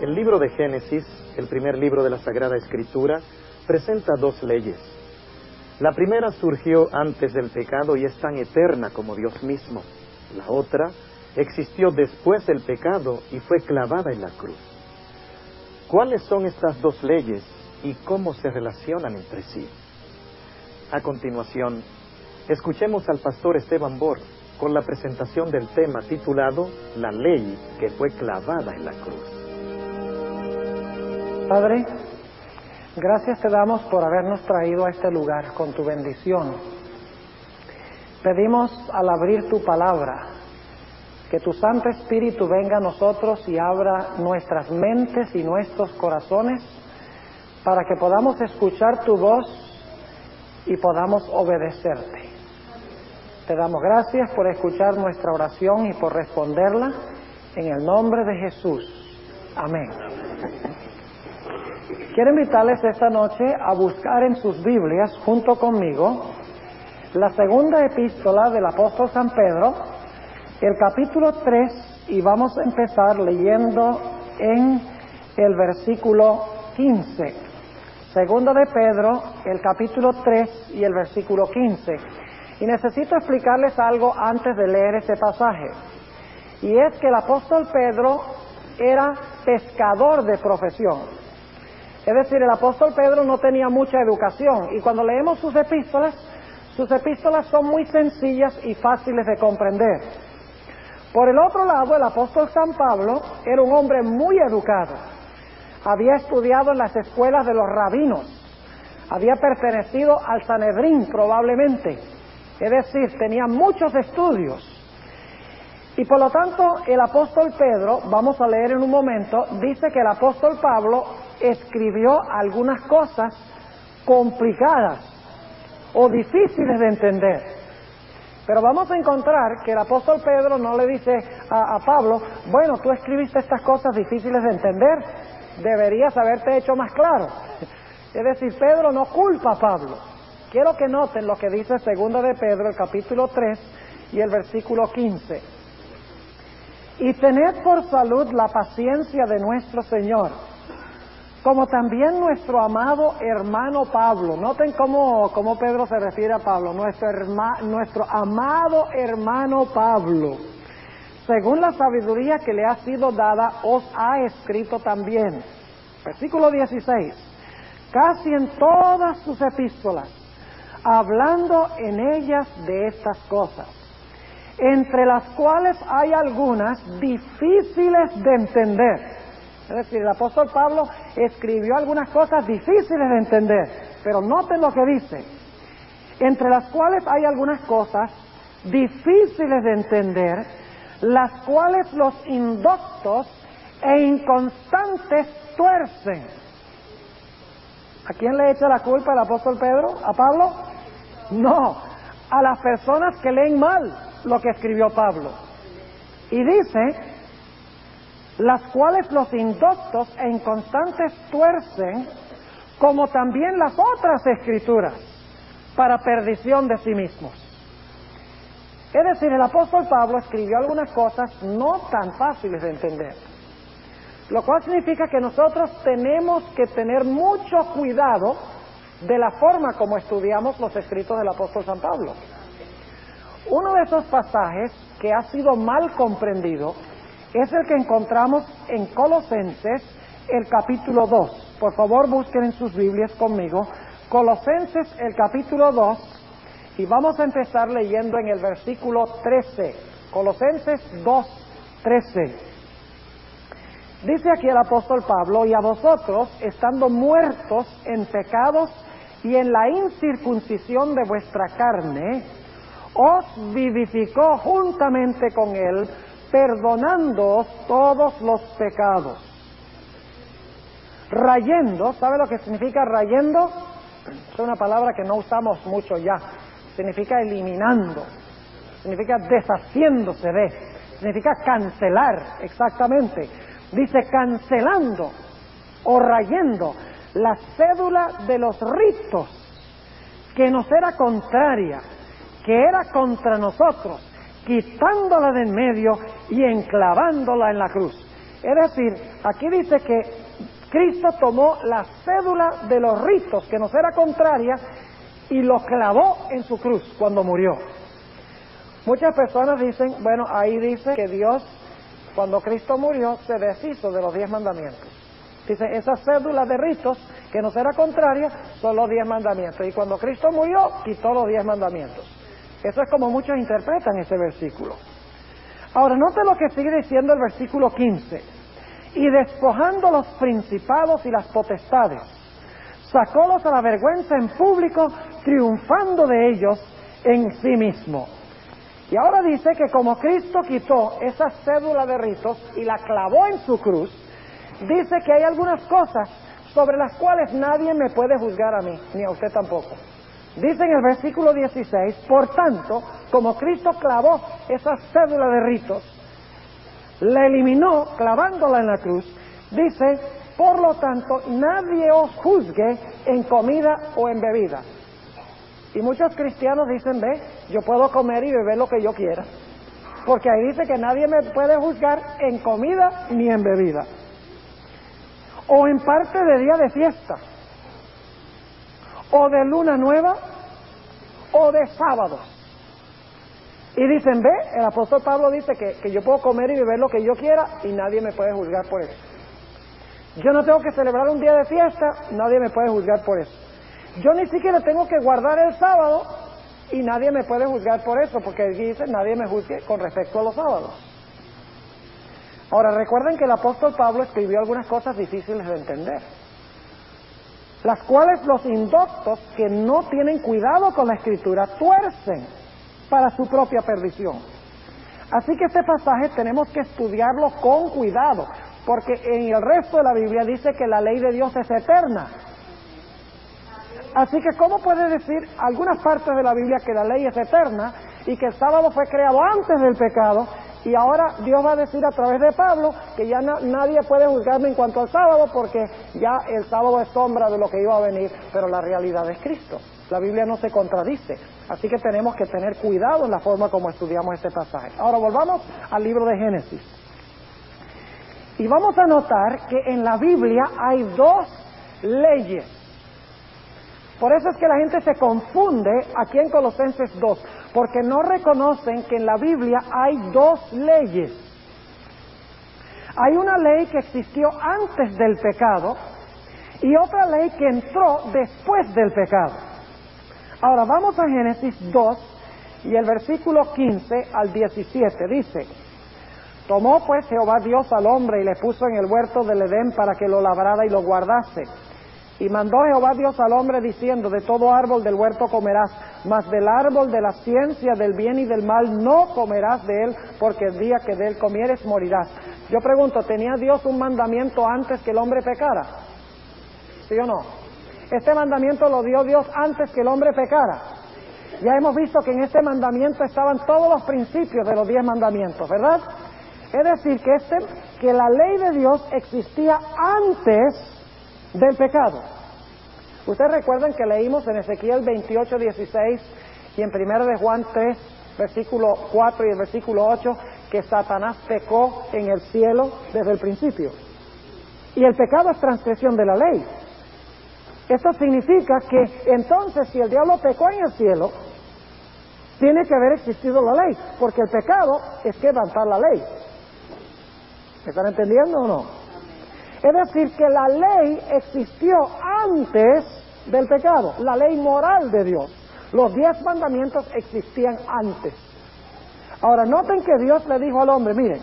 El libro de Génesis, el primer libro de la Sagrada Escritura, presenta dos leyes. La primera surgió antes del pecado y es tan eterna como Dios mismo. La otra existió después del pecado y fue clavada en la cruz. ¿Cuáles son estas dos leyes y cómo se relacionan entre sí? A continuación, escuchemos al pastor Esteban Bor con la presentación del tema titulado La ley que fue clavada en la cruz. Padre, gracias te damos por habernos traído a este lugar con tu bendición. Pedimos al abrir tu palabra, que tu Santo Espíritu venga a nosotros y abra nuestras mentes y nuestros corazones para que podamos escuchar tu voz y podamos obedecerte. Te damos gracias por escuchar nuestra oración y por responderla en el nombre de Jesús. Amén. Quiero invitarles esta noche a buscar en sus Biblias, junto conmigo, la segunda epístola del apóstol San Pedro, el capítulo 3, y vamos a empezar leyendo en el versículo 15. Segunda de Pedro, el capítulo 3 y el versículo 15. Y necesito explicarles algo antes de leer ese pasaje. Y es que el apóstol Pedro era pescador de profesión. Es decir, el apóstol Pedro no tenía mucha educación. Y cuando leemos sus epístolas son muy sencillas y fáciles de comprender. Por el otro lado, el apóstol San Pablo era un hombre muy educado. Había estudiado en las escuelas de los rabinos. Había pertenecido al Sanedrín probablemente. Es decir, tenía muchos estudios. Y por lo tanto, el apóstol Pedro, vamos a leer en un momento, dice que el apóstol Pablo escribió algunas cosas complicadas o difíciles de entender. Pero vamos a encontrar que el apóstol Pedro no le dice a Pablo, bueno, tú escribiste estas cosas difíciles de entender, deberías haberte hecho más claro. Es decir, Pedro no culpa a Pablo. Quiero que noten lo que dice segunda de Pedro, el capítulo 3 y el versículo 15. Y tened por salud la paciencia de nuestro Señor, como también nuestro amado hermano Pablo. Noten cómo Pedro se refiere a Pablo, nuestro amado hermano Pablo. Según la sabiduría que le ha sido dada, os ha escrito también. Versículo 16. Casi en todas sus epístolas, hablando en ellas de estas cosas, entre las cuales hay algunas difíciles de entender. Es decir, el apóstol Pablo escribió algunas cosas difíciles de entender, pero noten lo que dice, entre las cuales hay algunas cosas difíciles de entender, las cuales los indoctos e inconstantes tuercen. ¿A quién le echa la culpa el apóstol Pedro? ¿A Pablo? No, a las personas que leen mal lo que escribió Pablo. Y dice, las cuales los indoctos e inconstantes tuercen, como también las otras escrituras, para perdición de sí mismos. Es decir, el apóstol Pablo escribió algunas cosas no tan fáciles de entender, lo cual significa que nosotros tenemos que tener mucho cuidado de la forma como estudiamos los escritos del apóstol San Pablo. Uno de esos pasajes que ha sido mal comprendido es el que encontramos en Colosenses, el capítulo 2. Por favor, busquen en sus Biblias conmigo, Colosenses, el capítulo 2, y vamos a empezar leyendo en el versículo 13. Colosenses 2, 13. Dice aquí el apóstol Pablo, y a vosotros, estando muertos en pecados y en la incircuncisión de vuestra carne, os vivificó juntamente con él, perdonándoos todos los pecados. Rayendo, ¿sabe lo que significa rayendo? Es una palabra que no usamos mucho ya. Significa eliminando, significa deshaciéndose de, significa cancelar, exactamente. Dice cancelando o rayendo la cédula de los ritos que nos era contraria, que era contra nosotros, quitándola de en medio y enclavándola en la cruz. Es decir, aquí dice que Cristo tomó la cédula de los ritos que nos era contraria y lo clavó en su cruz cuando murió. Muchas personas dicen, bueno, ahí dice que Dios, cuando Cristo murió, se deshizo de los 10 mandamientos. Dice, esa cédula de ritos que nos era contraria son los 10 mandamientos. Y cuando Cristo murió, quitó los 10 mandamientos. Eso es como muchos interpretan ese versículo. Ahora, note lo que sigue diciendo el versículo 15. Y despojando los principados y las potestades, sacólos a la vergüenza en público, triunfando de ellos en sí mismo. Y ahora dice que como Cristo quitó esa cédula de ritos y la clavó en su cruz, dice que hay algunas cosas sobre las cuales nadie me puede juzgar a mí, ni a usted tampoco. Dice en el versículo 16, por tanto, como Cristo clavó esa cédula de ritos, la eliminó clavándola en la cruz, dice, por lo tanto, nadie os juzgue en comida o en bebida. Y muchos cristianos dicen, ve, yo puedo comer y beber lo que yo quiera, porque ahí dice que nadie me puede juzgar en comida ni en bebida, o en parte de día de fiesta, o de luna nueva, o de sábados. Y dicen, ve, el apóstol Pablo dice que yo puedo comer y beber lo que yo quiera y nadie me puede juzgar por eso. Yo no tengo que celebrar un día de fiesta, nadie me puede juzgar por eso. Yo ni siquiera tengo que guardar el sábado y nadie me puede juzgar por eso, porque dice, nadie me juzgue con respecto a los sábados. Ahora, recuerden que el apóstol Pablo escribió algunas cosas difíciles de entender, las cuales los indoctos que no tienen cuidado con la Escritura tuercen para su propia perdición. Así que este pasaje tenemos que estudiarlo con cuidado, porque en el resto de la Biblia dice que la ley de Dios es eterna. Así que ¿cómo puede decir algunas partes de la Biblia que la ley es eterna y que el sábado fue creado antes del pecado, y ahora Dios va a decir a través de Pablo que ya nadie puede juzgarme en cuanto al sábado porque ya el sábado es sombra de lo que iba a venir, pero la realidad es Cristo? La Biblia no se contradice, así que tenemos que tener cuidado en la forma como estudiamos este pasaje. Ahora volvamos al libro de Génesis. Y vamos a notar que en la Biblia hay 2 leyes. Por eso es que la gente se confunde aquí en Colosenses 2, porque no reconocen que en la Biblia hay 2 leyes. Hay una ley que existió antes del pecado y otra ley que entró después del pecado. Ahora vamos a Génesis 2 y el versículo 15 al 17 dice: tomó pues Jehová Dios al hombre y le puso en el huerto del Edén para que lo labrara y lo guardase. Y mandó Jehová Dios al hombre diciendo: de todo árbol del huerto comerás, mas del árbol de la ciencia del bien y del mal no comerás de él, porque el día que de él comieres morirás. Yo pregunto, ¿tenía Dios un mandamiento antes que el hombre pecara? ¿Sí o no? Este mandamiento lo dio Dios antes que el hombre pecara. Ya hemos visto que en este mandamiento estaban todos los principios de los 10 mandamientos, ¿verdad? Es decir, que la ley de Dios existía antes del pecado. Ustedes recuerdan que leímos en Ezequiel 28:16 y en 1 de Juan 3, versículo 4 y el versículo 8, que Satanás pecó en el cielo desde el principio. Y el pecado es transgresión de la ley. Esto significa que entonces si el diablo pecó en el cielo, tiene que haber existido la ley, porque el pecado es quebrantar la ley. ¿Me están entendiendo o no? Es decir, que la ley existió antes del pecado, la ley moral de Dios. Los 10 mandamientos existían antes. Ahora, noten que Dios le dijo al hombre: miren,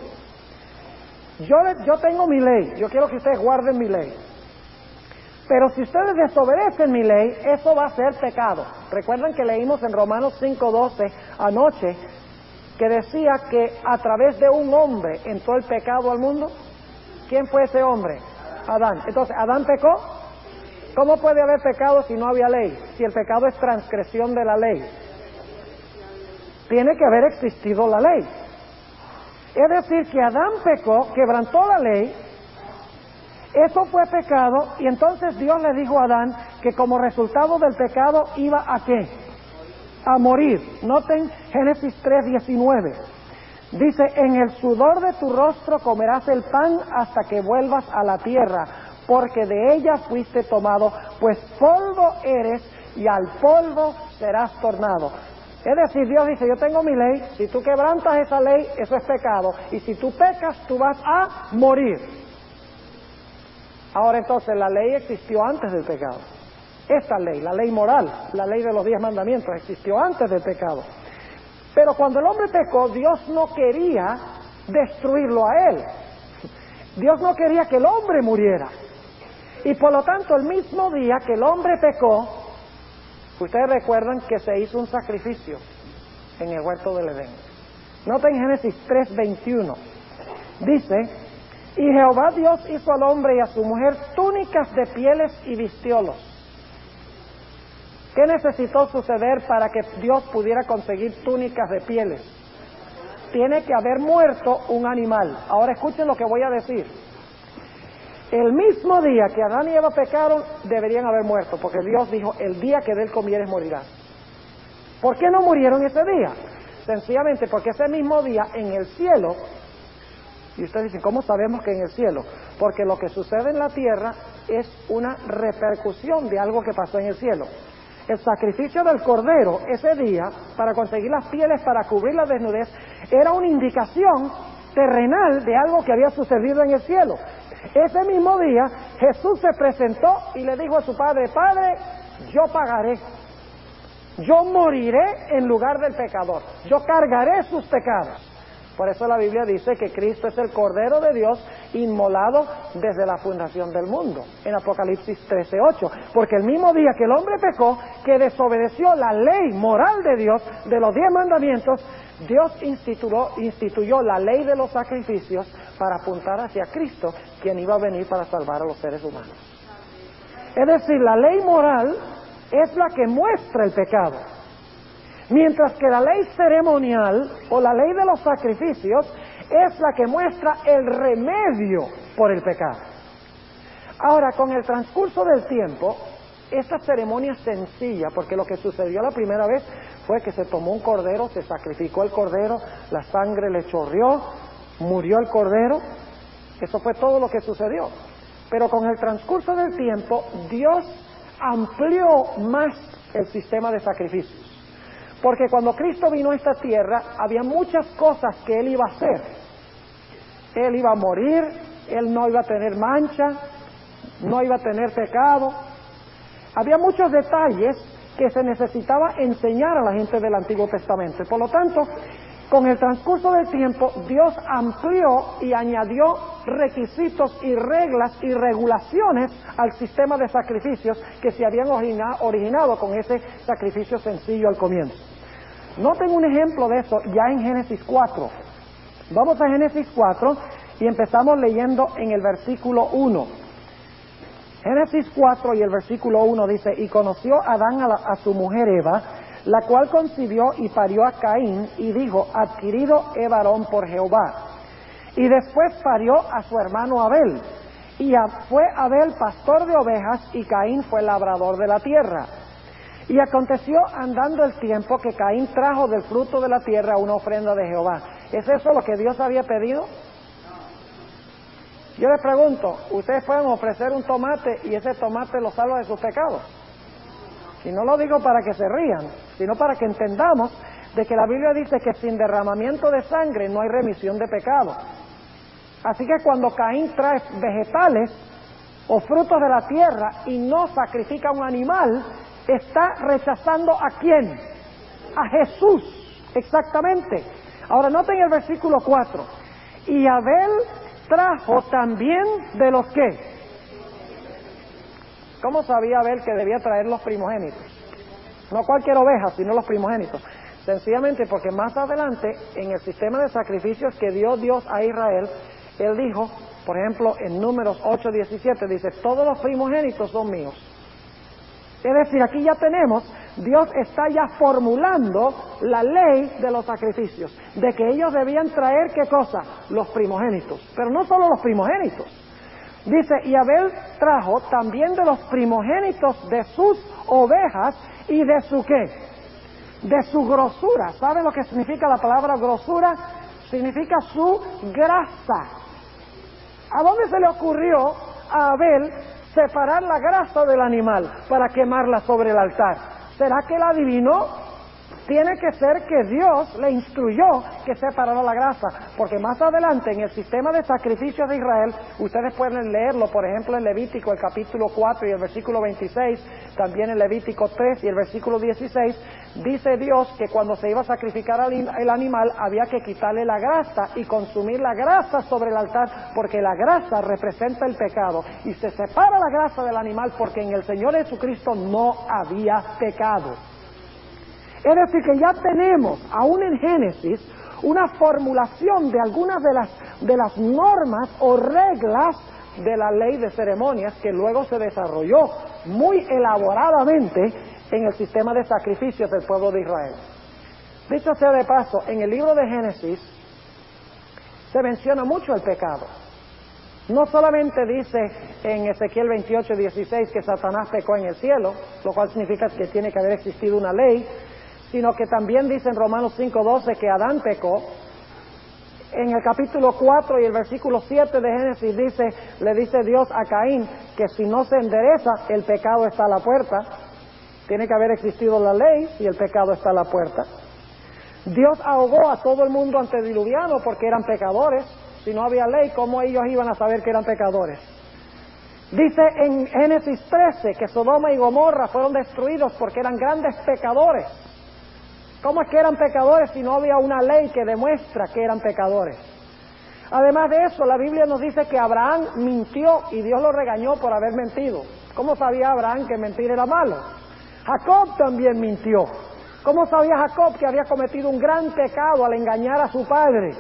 yo tengo mi ley, yo quiero que ustedes guarden mi ley. Pero si ustedes desobedecen mi ley, eso va a ser pecado. ¿Recuerdan que leímos en Romanos 5:12 anoche que decía que a través de un hombre entró el pecado al mundo? ¿Quién fue ese hombre? Adán. Entonces, ¿Adán pecó? ¿Cómo puede haber pecado si no había ley? Si el pecado es transgresión de la ley. Tiene que haber existido la ley. Es decir, que Adán pecó, quebrantó la ley, eso fue pecado, y entonces Dios le dijo a Adán que como resultado del pecado iba a ¿qué? A morir. Noten Génesis 3:19. Dice, en el sudor de tu rostro comerás el pan hasta que vuelvas a la tierra, porque de ella fuiste tomado, pues polvo eres y al polvo serás tornado. Es decir, Dios dice, yo tengo mi ley, si tú quebrantas esa ley, eso es pecado, y si tú pecas, tú vas a morir. Ahora entonces, la ley existió antes del pecado. Esta ley, la ley moral, la ley de los 10 mandamientos, existió antes del pecado. Pero cuando el hombre pecó, Dios no quería destruirlo a él. Dios no quería que el hombre muriera. Y por lo tanto, el mismo día que el hombre pecó, ustedes recuerdan que se hizo un sacrificio en el huerto del Edén. Noten Génesis 3:21. Dice, y Jehová Dios hizo al hombre y a su mujer túnicas de pieles y vistiólos. ¿Qué necesitó suceder para que Dios pudiera conseguir túnicas de pieles? Tiene que haber muerto un animal. Ahora escuchen lo que voy a decir. El mismo día que Adán y Eva pecaron, deberían haber muerto, porque Dios dijo, el día que de él comieres morirás. ¿Por qué no murieron ese día? Sencillamente porque ese mismo día en el cielo, y ustedes dicen, ¿cómo sabemos que en el cielo? Porque lo que sucede en la tierra es una repercusión de algo que pasó en el cielo. El sacrificio del cordero ese día, para conseguir las pieles, para cubrir la desnudez, era una indicación terrenal de algo que había sucedido en el cielo. Ese mismo día, Jesús se presentó y le dijo a su Padre, Padre, yo pagaré. Yo moriré en lugar del pecador. Yo cargaré sus pecados. Por eso la Biblia dice que Cristo es el Cordero de Dios inmolado desde la fundación del mundo, en Apocalipsis 13:8. Porque el mismo día que el hombre pecó, que desobedeció la ley moral de Dios, de los 10 mandamientos, Dios instituyó la ley de los sacrificios para apuntar hacia Cristo, quien iba a venir para salvar a los seres humanos. Es decir, la ley moral es la que muestra el pecado. Mientras que la ley ceremonial o la ley de los sacrificios es la que muestra el remedio por el pecado. Ahora, con el transcurso del tiempo, esta ceremonia sencilla, porque lo que sucedió la primera vez fue que se tomó un cordero, se sacrificó el cordero, la sangre le chorreó, murió el cordero, eso fue todo lo que sucedió. Pero con el transcurso del tiempo, Dios amplió más el sistema de sacrificios. Porque cuando Cristo vino a esta tierra, había muchas cosas que Él iba a hacer. Él iba a morir, Él no iba a tener mancha, no iba a tener pecado. Había muchos detalles que se necesitaba enseñar a la gente del Antiguo Testamento. Por lo tanto, con el transcurso del tiempo, Dios amplió y añadió requisitos y reglas y regulaciones al sistema de sacrificios que se habían originado con ese sacrificio sencillo al comienzo. Noten un ejemplo de eso ya en Génesis 4. Vamos a Génesis 4 y empezamos leyendo en el versículo 1. Génesis 4 y el versículo 1 dice, y conoció Adán a su mujer Eva, la cual concibió y parió a Caín, y dijo, adquirido he varón por Jehová. Y después parió a su hermano Abel, y fue Abel pastor de ovejas, y Caín fue labrador de la tierra. Y aconteció andando el tiempo que Caín trajo del fruto de la tierra una ofrenda de Jehová. ¿Es eso lo que Dios había pedido? Yo les pregunto, ¿ustedes pueden ofrecer un tomate y ese tomate lo salva de sus pecados? Y no lo digo para que se rían, sino para que entendamos de que la Biblia dice que sin derramamiento de sangre no hay remisión de pecado. Así que cuando Caín trae vegetales o frutos de la tierra y no sacrifica un animal, está rechazando ¿a quién? A Jesús, exactamente. Ahora noten el versículo 4. Y Abel trajo también de los ¿qué? ¿Cómo sabía Abel que debía traer los primogénitos? No cualquier oveja, sino los primogénitos. Sencillamente porque más adelante, en el sistema de sacrificios que dio Dios a Israel, Él dijo, por ejemplo, en Números 8:17, dice, todos los primogénitos son míos. Es decir, aquí ya tenemos, Dios está ya formulando la ley de los sacrificios, de que ellos debían traer, ¿qué cosa? Los primogénitos, pero no solo los primogénitos. Dice, y Abel trajo también de los primogénitos de sus ovejas y de su ¿qué? De su grosura. ¿Saben lo que significa la palabra grosura? significa su grasa. ¿A dónde se le ocurrió a Abel separar la grasa del animal para quemarla sobre el altar? ¿Será que él adivinó? Tiene que ser que Dios le instruyó que separara la grasa, porque más adelante en el sistema de sacrificios de Israel, ustedes pueden leerlo, por ejemplo en Levítico, el capítulo 4 y el versículo 26, también en Levítico 3 y el versículo 16, dice Dios que cuando se iba a sacrificar el animal había que quitarle la grasa y consumir la grasa sobre el altar, porque la grasa representa el pecado, y se separa la grasa del animal porque en el Señor Jesucristo no había pecado. Es decir, que ya tenemos, aún en Génesis, una formulación de algunas de las normas o reglas de la ley de ceremonias que luego se desarrolló muy elaboradamente en el sistema de sacrificios del pueblo de Israel. Dicho sea de paso, en el libro de Génesis se menciona mucho el pecado. No solamente dice en Ezequiel 28:16 que Satanás pecó en el cielo, lo cual significa que tiene que haber existido una ley, sino que también dice en Romanos 5:12 que Adán pecó. En el capítulo 4 y el versículo 7 de Génesis le dice Dios a Caín que si no se endereza, el pecado está a la puerta. Tiene que haber existido la ley y el pecado está a la puerta. Dios ahogó a todo el mundo antediluviano porque eran pecadores. Si no había ley, ¿cómo ellos iban a saber que eran pecadores? Dice en Génesis 13 que Sodoma y Gomorra fueron destruidos porque eran grandes pecadores. ¿Cómo es que eran pecadores si no había una ley que demuestra que eran pecadores? Además de eso, la Biblia nos dice que Abraham mintió y Dios lo regañó por haber mentido. ¿Cómo sabía Abraham que mentir era malo? Jacob también mintió. ¿Cómo sabía Jacob que había cometido un gran pecado al engañar a su padre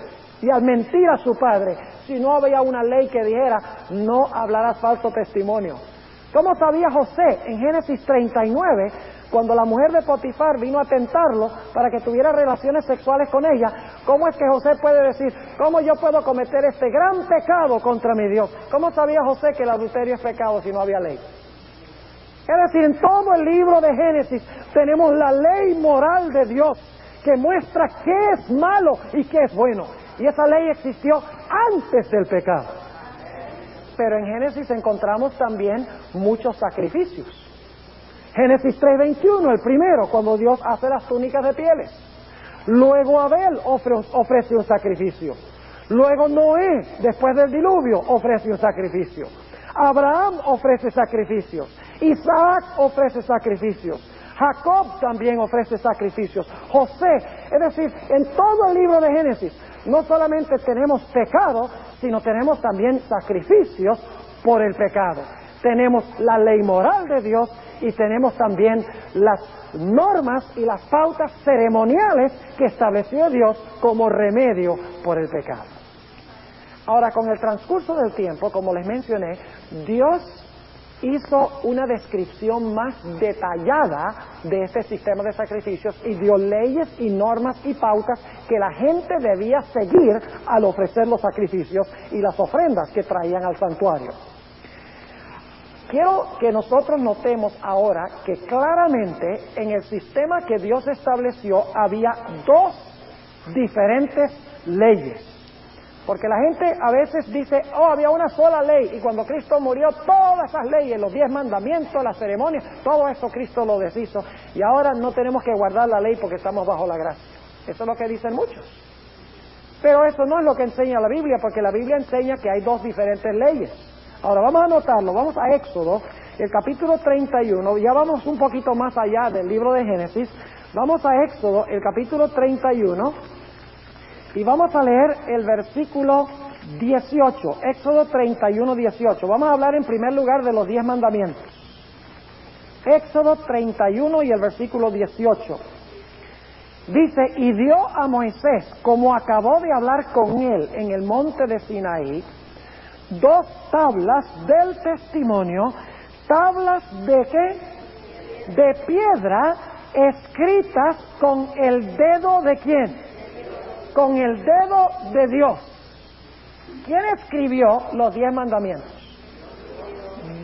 y al mentir a su padre si no había una ley que dijera no hablarás falso testimonio? ¿Cómo sabía José en Génesis 39 cuando la mujer de Potifar vino a tentarlo para que tuviera relaciones sexuales con ella? ¿Cómo es que José puede decir, cómo yo puedo cometer este gran pecado contra mi Dios? ¿Cómo sabía José que el adulterio es pecado si no había ley? Es decir, en todo el libro de Génesis tenemos la ley moral de Dios que muestra qué es malo y qué es bueno. Y esa ley existió antes del pecado. Pero en Génesis encontramos también muchos sacrificios. Génesis 3:21, el primero, cuando Dios hace las túnicas de pieles. Luego Abel ofrece un sacrificio. Luego Noé, después del diluvio, ofrece un sacrificio. Abraham ofrece sacrificios. Isaac ofrece sacrificios. Jacob también ofrece sacrificios. José, es decir, en todo el libro de Génesis, no solamente tenemos pecado, sino tenemos también sacrificios por el pecado. Tenemos la ley moral de Dios y tenemos también las normas y las pautas ceremoniales que estableció Dios como remedio por el pecado. Ahora, con el transcurso del tiempo, como les mencioné, Dios hizo una descripción más detallada de este sistema de sacrificios y dio leyes y normas y pautas que la gente debía seguir al ofrecer los sacrificios y las ofrendas que traían al santuario. Quiero que nosotros notemos ahora que claramente en el sistema que Dios estableció había dos diferentes leyes. Porque la gente a veces dice, había una sola ley, y cuando Cristo murió, todas esas leyes, los 10 mandamientos, las ceremonias, todo eso Cristo lo deshizo, y ahora no tenemos que guardar la ley porque estamos bajo la gracia. Eso es lo que dicen muchos. Pero eso no es lo que enseña la Biblia, porque la Biblia enseña que hay dos diferentes leyes. Ahora vamos a anotarlo, vamos a Éxodo, el capítulo 31, ya vamos un poquito más allá del libro de Génesis, vamos a Éxodo, el capítulo 31, y vamos a leer el versículo 18, Éxodo 31, 18. Vamos a hablar en primer lugar de los 10 mandamientos. Éxodo 31 y el versículo 18. Dice, y dio a Moisés, como acabó de hablar con él en el monte de Sinaí, 2 tablas del testimonio, tablas de ¿qué? De piedra, escritas con el dedo de ¿quién? Con el dedo de Dios. ¿Quién escribió los 10 mandamientos?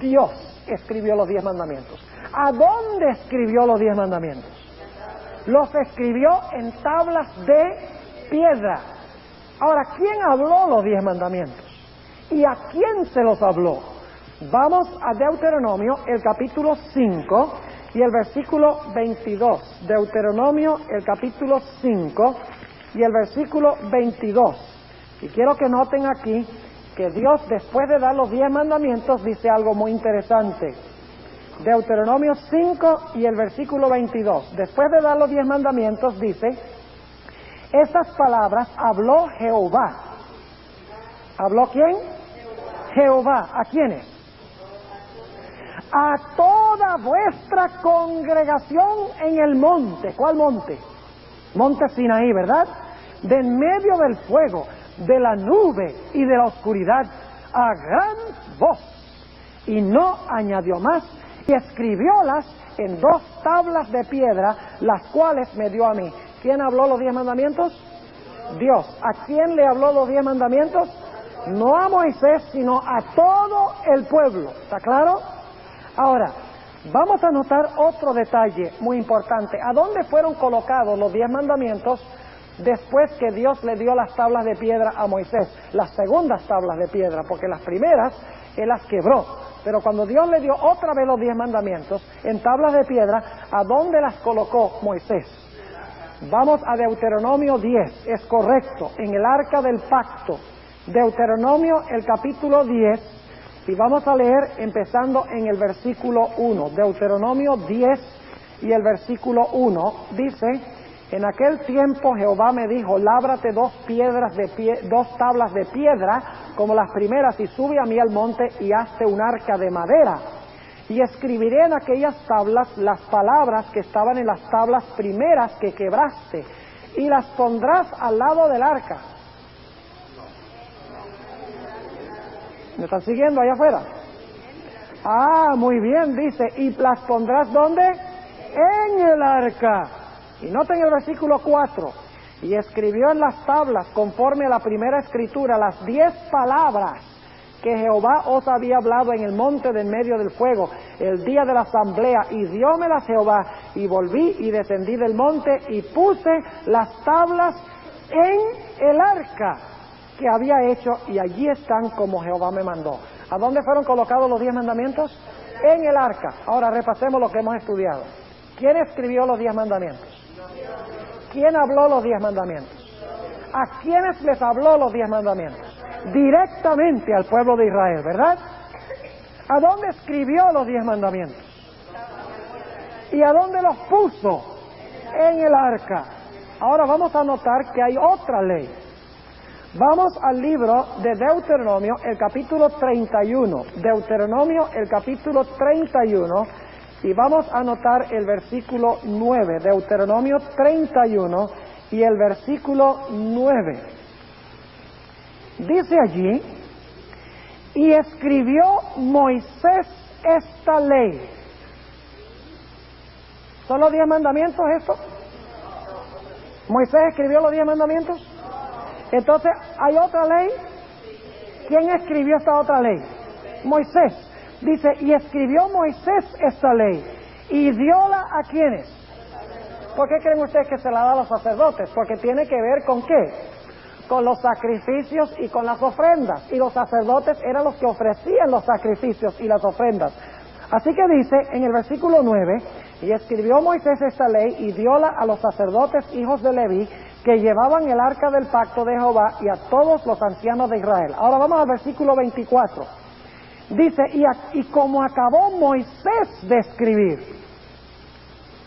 Dios escribió los 10 mandamientos. ¿A dónde escribió los 10 mandamientos? Los escribió en tablas de piedra. Ahora, ¿quién habló los 10 mandamientos? ¿Y a quién se los habló? Vamos a Deuteronomio, el capítulo 5 y el versículo 22. Deuteronomio, el capítulo 5 y el versículo 22. Y quiero que noten aquí que Dios, después de dar los 10 mandamientos, dice algo muy interesante. Deuteronomio 5 y el versículo 22. Después de dar los 10 mandamientos, dice: estas palabras habló Jehová. ¿Habló quién? Jehová. ¿A quiénes? A toda vuestra congregación en el monte. ¿Cuál monte? Monte Sinaí, ¿verdad? De en medio del fuego, de la nube y de la oscuridad, a gran voz. Y no añadió más, y escribiólas en 2 tablas de piedra, las cuales me dio a mí. ¿Quién habló los 10 mandamientos? Dios. ¿A quién le habló los 10 mandamientos? No a Moisés, sino a todo el pueblo. ¿Está claro? Ahora, vamos a notar otro detalle muy importante. ¿A dónde fueron colocados los 10 mandamientos después que Dios le dio las tablas de piedra a Moisés? Las segundas tablas de piedra, porque las primeras Él las quebró. Pero cuando Dios le dio otra vez los 10 mandamientos en tablas de piedra, ¿a dónde las colocó Moisés? Vamos a Deuteronomio 10, es correcto, en el arca del pacto. Deuteronomio, el capítulo 10, y vamos a leer empezando en el versículo 1. Deuteronomio 10 y el versículo 1 dice: en aquel tiempo Jehová me dijo, lábrate 2 tablas de piedra como las primeras, y sube a mí al monte y hazte un arca de madera. Y escribiré en aquellas tablas las palabras que estaban en las tablas primeras que quebraste, y las pondrás al lado del arca. ¿Me están siguiendo allá afuera? Ah, muy bien, dice, y las pondrás ¿dónde? En el arca. Y noten el versículo 4. Y escribió en las tablas, conforme a la primera escritura, las 10 palabras que Jehová os había hablado en el monte de en medio del fuego, el día de la asamblea, y diómelas Jehová, y volví y descendí del monte, y puse las tablas en el arca que había hecho, y allí están como Jehová me mandó. ¿A dónde fueron colocados los 10 mandamientos? En el arca. Ahora repasemos lo que hemos estudiado. ¿Quién escribió los 10 mandamientos? ¿Quién habló los 10 mandamientos? ¿A quiénes les habló los 10 mandamientos? Directamente al pueblo de Israel, ¿verdad? ¿A dónde escribió los 10 mandamientos? ¿Y a dónde los puso? En el arca. Ahora vamos a notar que hay otra ley. Vamos al libro de Deuteronomio, el capítulo 31. Deuteronomio, el capítulo 31, y vamos a notar el versículo 9. Deuteronomio 31 y el versículo 9. Dice allí: y escribió Moisés esta ley. ¿Son los 10 mandamientos esto? ¿Moisés escribió los 10 mandamientos? Entonces, ¿hay otra ley? ¿Quién escribió esta otra ley? Moisés. Dice, y escribió Moisés esta ley. ¿Y dióla a quiénes? ¿Por qué creen ustedes que se la da a los sacerdotes? Porque tiene que ver con ¿qué? Con los sacrificios y con las ofrendas. Y los sacerdotes eran los que ofrecían los sacrificios y las ofrendas. Así que dice en el versículo 9, y escribió Moisés esta ley y dióla a los sacerdotes hijos de Leví, que llevaban el arca del pacto de Jehová, y a todos los ancianos de Israel. Ahora vamos al versículo 24. Dice, y como acabó Moisés de escribir.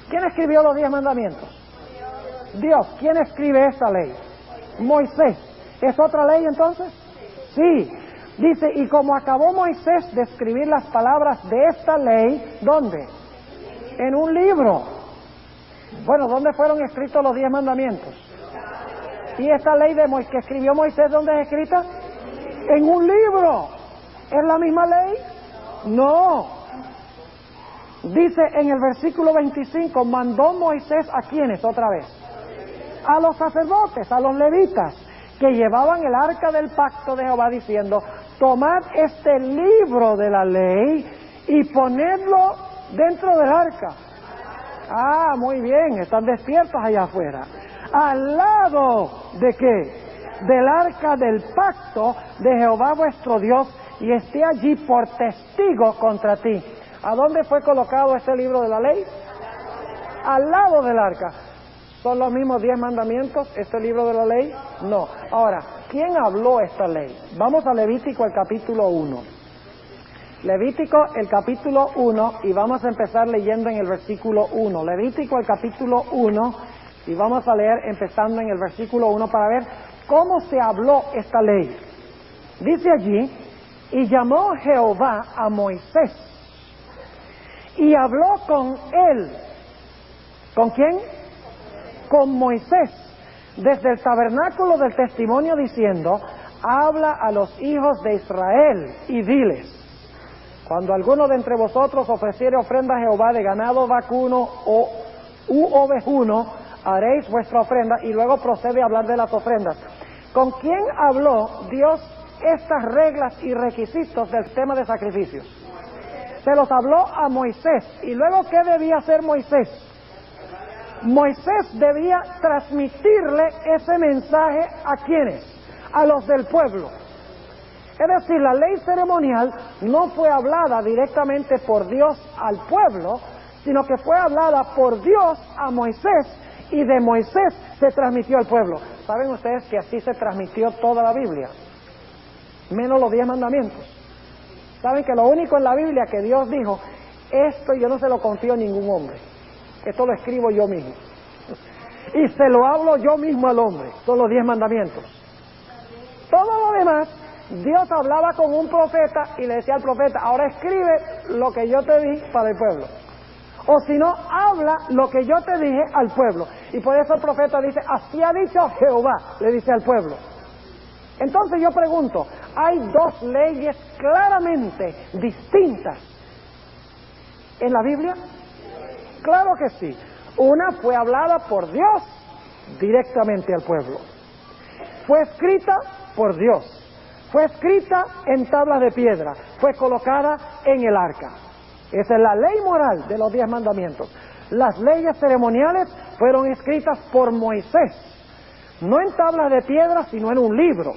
¿Quién escribió los 10 mandamientos? Dios. ¿Quién escribe esta ley? Moisés. ¿Es otra ley entonces? Sí. Dice, y como acabó Moisés de escribir las palabras de esta ley, ¿dónde? En un libro. Bueno, ¿dónde fueron escritos los 10 mandamientos? ¿Y esta ley que escribió Moisés, dónde es escrita? En un libro. ¿Es la misma ley? No. Dice en el versículo 25, mandó Moisés ¿a quiénes otra vez? A los sacerdotes, a los levitas, que llevaban el arca del pacto de Jehová, diciendo, tomad este libro de la ley y ponedlo dentro del arca. Ah, muy bien, están despiertos allá afuera. ¿Al lado de qué? del arca del pacto de Jehová vuestro Dios, y esté allí por testigo contra ti. ¿A dónde fue colocado este libro de la ley? Al lado del arca. ¿Son los mismos 10 mandamientos este libro de la ley? No. Ahora, ¿quién habló esta ley? Vamos a Levítico, el capítulo 1. Levítico, el capítulo 1, y vamos a empezar leyendo en el versículo 1. Levítico, el capítulo 1, y vamos a leer empezando en el versículo 1 para ver cómo se habló esta ley. Dice allí: y llamó Jehová a Moisés, y habló con él. ¿Con quién? Con Moisés, desde el tabernáculo del testimonio, diciendo: habla a los hijos de Israel y diles: cuando alguno de entre vosotros ofreciere ofrenda a Jehová de ganado vacuno u ovejuno, haréis vuestra ofrenda. Y luego procede a hablar de las ofrendas. ¿Con quién habló Dios estas reglas y requisitos del sistema de sacrificios? Se los habló a Moisés. ¿Y luego qué debía hacer Moisés? Moisés debía transmitirle ese mensaje ¿a quiénes? A los del pueblo. Es decir, la ley ceremonial no fue hablada directamente por Dios al pueblo, sino que fue hablada por Dios a Moisés, y de Moisés se transmitió al pueblo. ¿Saben ustedes que así se transmitió toda la Biblia? Menos los 10 mandamientos. ¿Saben que lo único en la Biblia que Dios dijo: esto yo no se lo confío a ningún hombre, esto lo escribo yo mismo y se lo hablo yo mismo al hombre? Son los 10 mandamientos. Todo lo demás, Dios hablaba con un profeta y le decía al profeta: ahora escribe lo que yo te di para el pueblo. O si no, habla lo que yo te dije al pueblo. Y por eso el profeta dice: así ha dicho Jehová, le dice al pueblo. Entonces yo pregunto, ¿hay 2 leyes claramente distintas en la Biblia? Claro que sí. Una fue hablada por Dios directamente al pueblo. Fue escrita por Dios. Fue escrita en tablas de piedra. Fue colocada en el arca. Esa es la ley moral de los 10 mandamientos. Las leyes ceremoniales fueron escritas por Moisés. No en tablas de piedra, sino en un libro.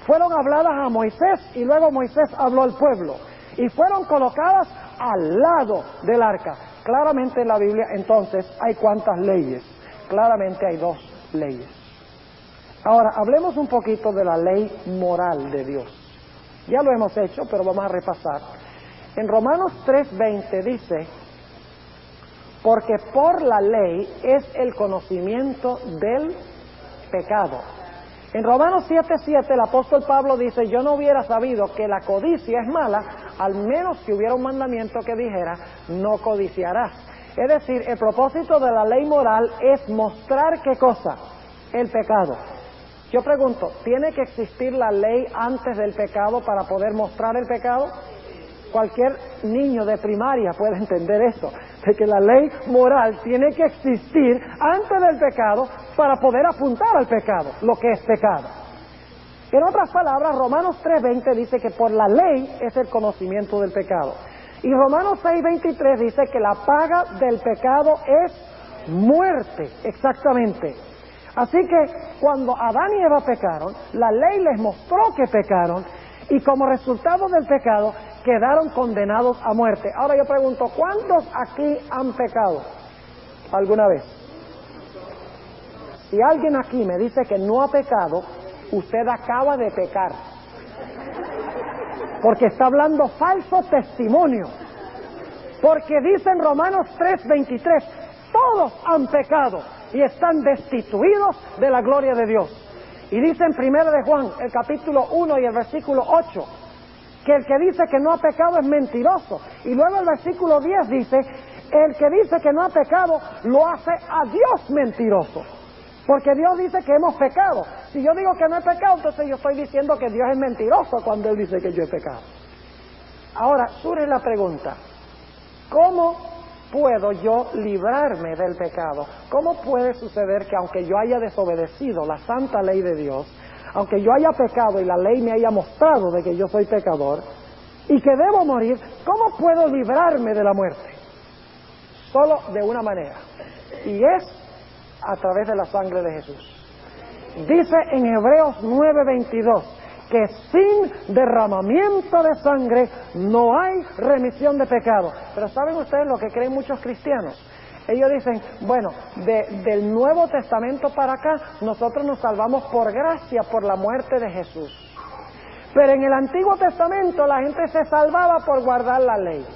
Fueron habladas a Moisés y luego Moisés habló al pueblo. Y fueron colocadas al lado del arca. Claramente en la Biblia, entonces, ¿hay cuántas leyes? Claramente hay 2 leyes. Ahora, hablemos un poquito de la ley moral de Dios. Ya lo hemos hecho, pero vamos a repasar. En Romanos 3:20 dice: porque por la ley es el conocimiento del pecado. En Romanos 7:7 el apóstol Pablo dice: yo no hubiera sabido que la codicia es mala, al menos que hubiera un mandamiento que dijera: no codiciarás. Es decir, el propósito de la ley moral es mostrar ¿qué cosa? El pecado. Yo pregunto, ¿tiene que existir la ley antes del pecado para poder mostrar el pecado? Cualquier niño de primaria puede entender eso, de que la ley moral tiene que existir antes del pecado para poder apuntar al pecado, lo que es pecado. En otras palabras, Romanos 3:20 dice que por la ley es el conocimiento del pecado. Y Romanos 6:23 dice que la paga del pecado es muerte, exactamente. Así que cuando Adán y Eva pecaron, la ley les mostró que pecaron, y como resultado del pecado quedaron condenados a muerte. Ahora yo pregunto, ¿cuántos aquí han pecado alguna vez? Si alguien aquí me dice que no ha pecado, usted acaba de pecar, porque está hablando falso testimonio. Porque dice en Romanos 3:23, todos han pecado y están destituidos de la gloria de Dios. Y dice en 1 de Juan, el capítulo 1 y el versículo 8, que el que dice que no ha pecado es mentiroso. Y luego el versículo 10 dice, el que dice que no ha pecado lo hace a Dios mentiroso. Porque Dios dice que hemos pecado. Si yo digo que no he pecado, entonces yo estoy diciendo que Dios es mentiroso cuando Él dice que yo he pecado. Ahora surge la pregunta, ¿cómo puedo yo librarme del pecado? ¿Cómo puede suceder que aunque yo haya desobedecido la santa ley de Dios, aunque yo haya pecado y la ley me haya mostrado de que yo soy pecador y que debo morir, cómo puedo librarme de la muerte? Solo de una manera, y es a través de la sangre de Jesús. Dice en Hebreos 9:22 que sin derramamiento de sangre no hay remisión de pecado. Pero ¿saben ustedes lo que creen muchos cristianos? Ellos dicen, bueno, del Nuevo Testamento para acá, nosotros nos salvamos por gracia, por la muerte de Jesús. Pero en el Antiguo Testamento la gente se salvaba por guardar la ley.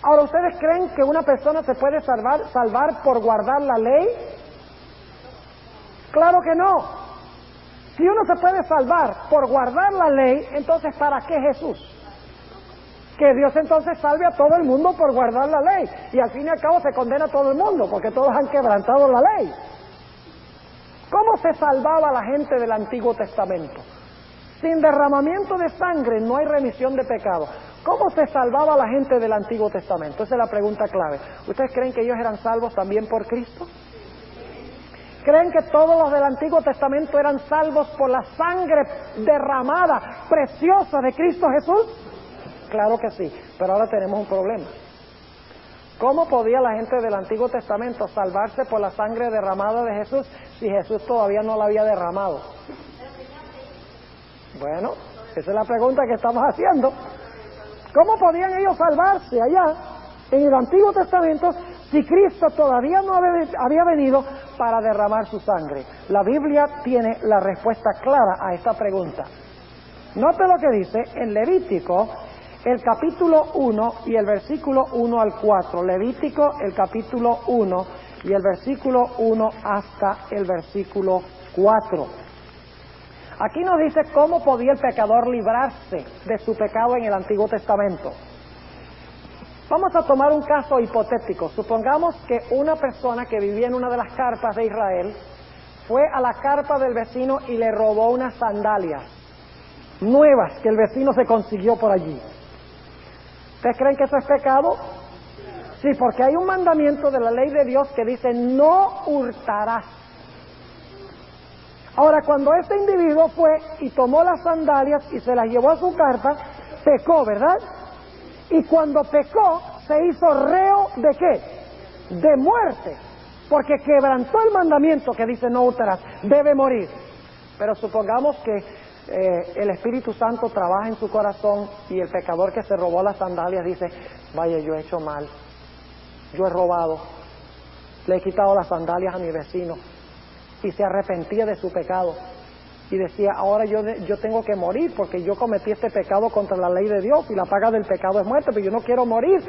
Ahora, ¿ustedes creen que una persona se puede salvar por guardar la ley? Claro que no. Si uno se puede salvar por guardar la ley, entonces ¿para qué Jesús? Que Dios entonces salve a todo el mundo por guardar la ley. Y al fin y al cabo se condena a todo el mundo, porque todos han quebrantado la ley. ¿Cómo se salvaba la gente del Antiguo Testamento? Sin derramamiento de sangre no hay remisión de pecado. ¿Cómo se salvaba la gente del Antiguo Testamento? Esa es la pregunta clave. ¿Ustedes creen que ellos eran salvos también por Cristo? ¿Creen que todos los del Antiguo Testamento eran salvos por la sangre derramada, preciosa de Cristo Jesús? Claro que sí, pero ahora tenemos un problema. ¿Cómo podía la gente del Antiguo Testamento salvarse por la sangre derramada de Jesús si Jesús todavía no la había derramado? Bueno, esa es la pregunta que estamos haciendo. ¿Cómo podían ellos salvarse allá en el Antiguo Testamento si Cristo todavía no había venido para derramar su sangre? La Biblia tiene la respuesta clara a esta pregunta. Note lo que dice en Levítico, el capítulo 1 y el versículo 1 al 4. Levítico, el capítulo 1 y el versículo 1 hasta el versículo 4. Aquí nos dice cómo podía el pecador librarse de su pecado en el Antiguo Testamento. Vamos a tomar un caso hipotético. Supongamos que una persona que vivía en una de las carpas de Israel fue a la carpa del vecino y le robó unas sandalias nuevas que el vecino se consiguió por allí. ¿Ustedes creen que eso es pecado? Sí, porque hay un mandamiento de la ley de Dios que dice no hurtarás. Ahora, cuando este individuo fue y tomó las sandalias y se las llevó a su carpa, pecó, ¿verdad? Y cuando pecó, se hizo reo ¿de qué? De muerte, porque quebrantó el mandamiento que dice no hurtarás, debe morir. Pero supongamos que el Espíritu Santo trabaja en su corazón y el pecador que se robó las sandalias dice, vaya, yo he hecho mal, yo he robado, le he quitado las sandalias a mi vecino, y se arrepentía de su pecado y decía, ahora yo tengo que morir porque yo cometí este pecado contra la ley de Dios y la paga del pecado es muerte, pero yo no quiero morir.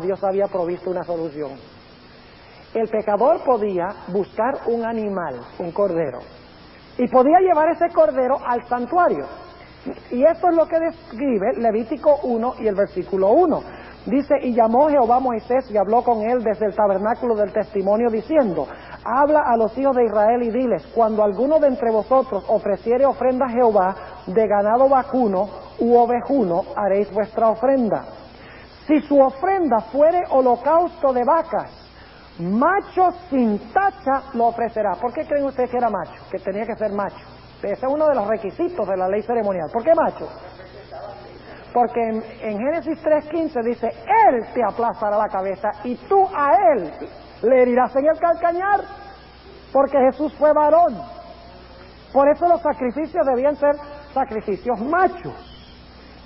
Dios había provisto una solución. El pecador podía buscar un animal, un cordero, y podía llevar ese cordero al santuario. Y esto es lo que describe Levítico 1 y el versículo 1. Dice, y llamó Jehová a Moisés y habló con él desde el tabernáculo del testimonio diciendo, habla a los hijos de Israel y diles, cuando alguno de entre vosotros ofreciere ofrenda a Jehová de ganado vacuno u ovejuno, haréis vuestra ofrenda. Si su ofrenda fuere holocausto de vacas, macho sin tacha lo ofrecerá. ¿Por qué creen ustedes que era macho? Que tenía que ser macho. Ese es uno de los requisitos de la ley ceremonial. ¿Por qué macho? Porque en Génesis 3:15 dice, Él te aplastará la cabeza y tú a Él le herirás en el calcañar, porque Jesús fue varón. Por eso los sacrificios debían ser sacrificios machos.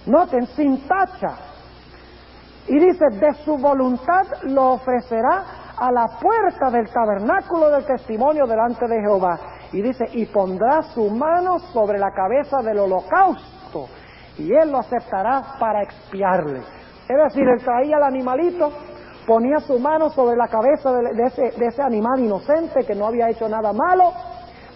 Noten, sin tacha. Y dice, de su voluntad lo ofrecerá a la puerta del tabernáculo del testimonio delante de Jehová. Y dice, y pondrá su mano sobre la cabeza del holocausto, y él lo aceptará para expiarle. Es decir, él traía al animalito, ponía su mano sobre la cabeza de ese animal inocente que no había hecho nada malo,